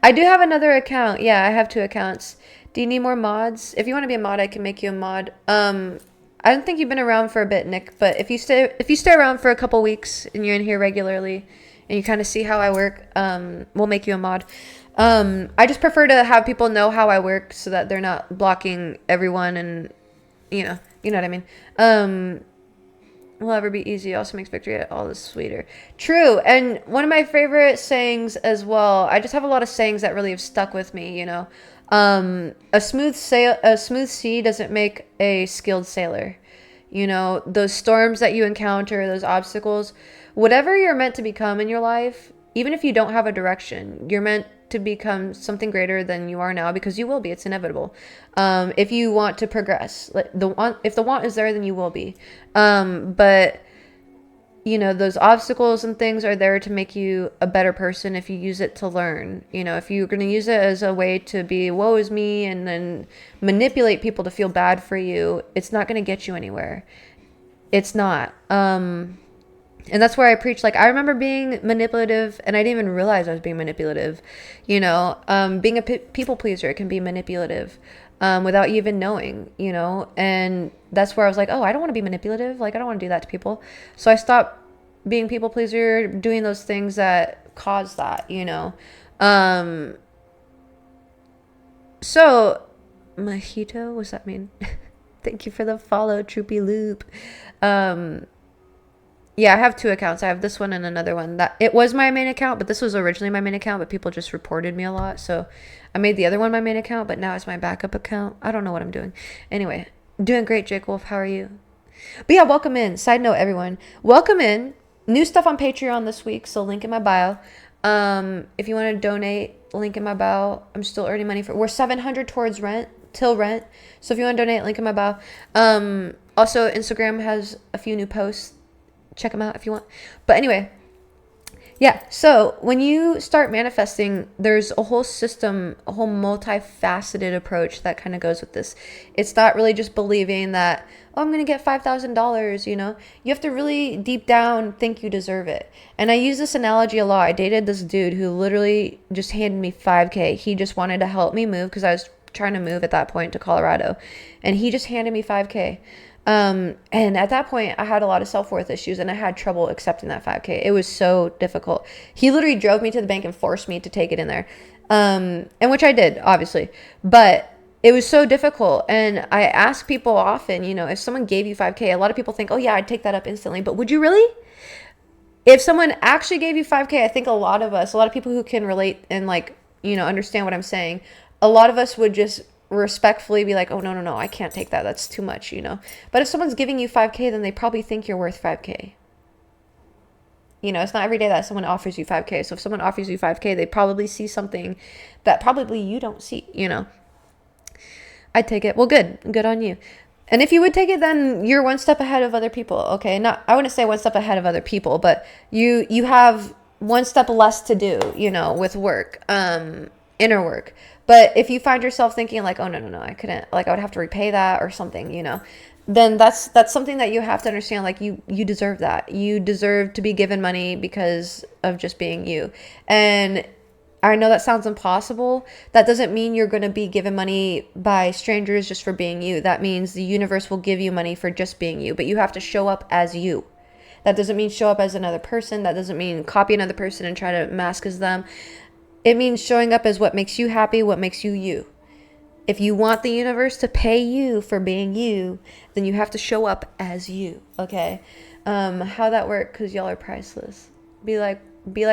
I do have another account. Yeah, I have 2 accounts. Do you need more mods? If you want to be a mod, I can make you a mod. I don't think you've been around for a bit, Nick, but if you stay around for a couple weeks and you're in here regularly and you kind of see how I work, we'll make you a mod. I just prefer to have people know how I work so that they're not blocking everyone, and you know what I mean. Will ever be easy also makes victory all the sweeter. True. And one of my favorite sayings as well, I just have a lot of sayings that really have stuck with me, a smooth sea doesn't make a skilled sailor. Those storms that you encounter, those obstacles, whatever you're meant to become in your life, even if you don't have a direction, you're meant to become something greater than you are now, because you will be. It's inevitable. If you want to progress, if the want is there, then you will be. But those obstacles and things are there to make you a better person if you use it to learn. If you're going to use it as a way to be woe is me and then manipulate people to feel bad for you, it's not going to get you anywhere. It's not. And that's where I preach. Like, I remember being manipulative, and I didn't even realize I was being manipulative. Being a people pleaser, it can be manipulative without you even knowing, And that's where I was like, oh, I don't want to be manipulative. Like, I don't want to do that to people. So I stopped being people pleaser, doing those things that cause that, So, mojito, what's that mean? Thank you for the follow, Troopy Loop. Yeah, I have 2 accounts. I have this one and another one. That it was my main account, but this was originally my main account, but people just reported me a lot. So I made the other one my main account, but now it's my backup account. I don't know what I'm doing. Anyway, doing great, Jake Wolf. How are you? But yeah, welcome in. Side note, everyone. Welcome in. New stuff on Patreon this week, so link in my bio. If you want to donate, link in my bio. I'm still earning money we're $700 towards rent. So if you want to donate, link in my bio. Also, Instagram has a few new posts. Check them out if you want. But anyway, yeah. So when you start manifesting, there's a whole system, a whole multifaceted approach that kind of goes with this. It's not really just believing that, oh, I'm going to get $5,000, You have to really deep down think you deserve it. And I use this analogy a lot. I dated this dude who literally just handed me $5,000. He just wanted to help me move because I was trying to move at that point to Colorado. And he just handed me $5,000. And at that point I had a lot of self-worth issues and I had trouble accepting that $5,000. It was so difficult. He literally drove me to the bank and forced me to take it in there. And which I did, obviously, but it was so difficult. And I ask people often, if someone gave you $5,000, a lot of people think, oh yeah, I'd take that up instantly, but would you really? If someone actually gave you $5,000, I think a lot of people who can relate and understand what I'm saying, a lot of us would just respectfully be like, oh, no, I can't take that. That's too much, But if someone's giving you $5,000, then they probably think you're worth $5,000. It's not every day that someone offers you $5,000. So if someone offers you $5,000, they probably see something that probably you don't see, I'd take it. Well, good on you. And if you would take it, then you're one step ahead of other people. Okay. I wouldn't say one step ahead of other people, but you have one step less to do, with work, inner work. But if you find yourself thinking like, oh, no, I couldn't, I would have to repay that or something, then that's something that you have to understand. Like you deserve that. You deserve to be given money because of just being you. And I know that sounds impossible. That doesn't mean you're going to be given money by strangers just for being you. That means the universe will give you money for just being you, but you have to show up as you. That doesn't mean show up as another person. That doesn't mean copy another person and try to mask as them. It means showing up as what makes you happy, what makes you you. If you want the universe to pay you for being you, then you have to show up as you, okay? How that work? Because y'all are priceless. Be like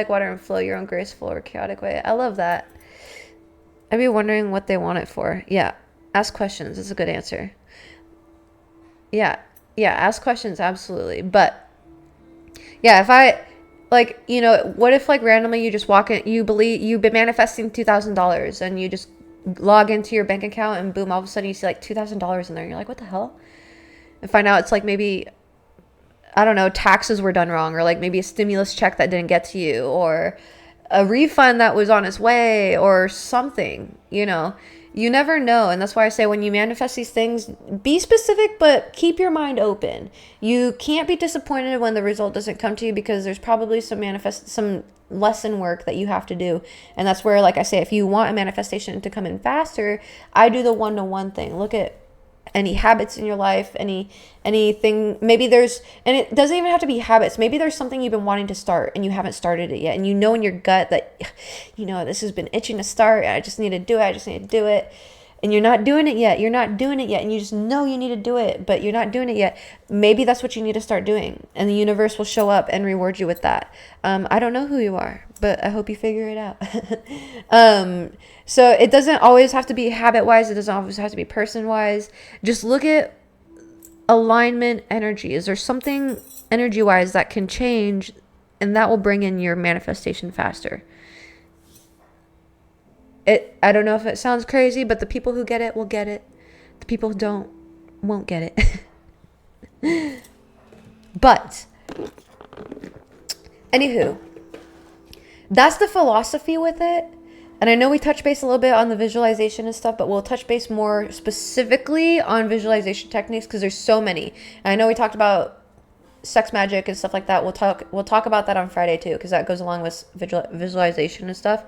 water and flow your own graceful or chaotic way. I love that. I'd be wondering what they want it for. Yeah, ask questions is a good answer. Yeah, ask questions, absolutely. But Yeah, if I, like, you know, what if like randomly you just walk in, you believe you've been manifesting $2,000 and you just log into your bank account and boom, all of a sudden you see like $2,000 in there and you're like, what the hell? And find out it's like maybe, I don't know, taxes were done wrong, or like maybe a stimulus check that didn't get to you, or a refund that was on its way, or something, you know. You never know. And that's why I say when you manifest these things, be specific, but keep your mind open. You can't be disappointed when the result doesn't come to you, because there's probably some lesson work that you have to do. And that's where, like I say, if you want a manifestation to come in faster, I do the one-to-one thing. Look at any habits in your life, anything, maybe there's, and it doesn't even have to be habits, maybe there's something you've been wanting to start and you haven't started it yet, and you know in your gut that, you know, this has been itching to start, I just need to do it, and you're not doing it yet, and you just know you need to do it, but you're not doing it yet. Maybe that's what you need to start doing, and the universe will show up and reward you with that. I don't know who you are, but I hope you figure it out. So it doesn't always have to be habit-wise. It doesn't always have to be person-wise. Just look at alignment energy. Is there something energy-wise that can change, and that will bring in your manifestation faster? I don't know if it sounds crazy, but the people who get it will get it. The people who don't won't get it. But anywho, that's the philosophy with it. And I know we touch base a little bit on the visualization and stuff, but we'll touch base more specifically on visualization techniques, because there's so many. And I know we talked about sex magic and stuff like that. We'll talk about that on Friday too, because that goes along with visualization and stuff.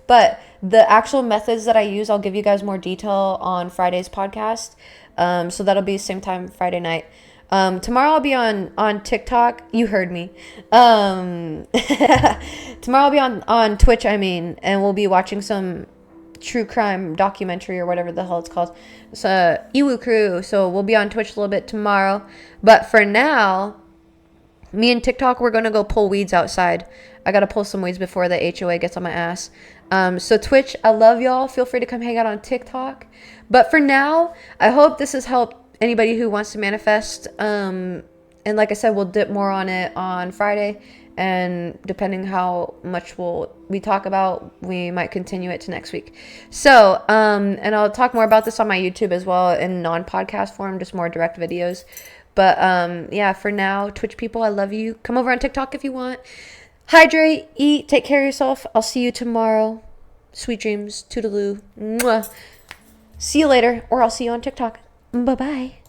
But the actual methods that I use, I'll give you guys more detail on Friday's podcast. So that'll be same time Friday night. Tomorrow I'll be on TikTok. You heard me. Tomorrow I'll be on Twitch, and we'll be watching some true crime documentary or whatever the hell it's called. It's Iwu Crew. So we'll be on Twitch a little bit tomorrow. But for now, me and TikTok, we're going to go pull weeds outside. I got to pull some weeds before the HOA gets on my ass. So Twitch, I love y'all. Feel free to come hang out on TikTok. But for now, I hope this has helped anybody who wants to manifest. And like I said, we'll dip more on it on Friday. And depending how much we talk about, we might continue it to next week. So, and I'll talk more about this on my YouTube as well in non-podcast form, just more direct videos. But yeah, for now, Twitch people, I love you. Come over on TikTok if you want. Hydrate, eat, take care of yourself. I'll see you tomorrow. Sweet dreams. Toodaloo. Mwah. See you later, or I'll see you on TikTok. Bye-bye.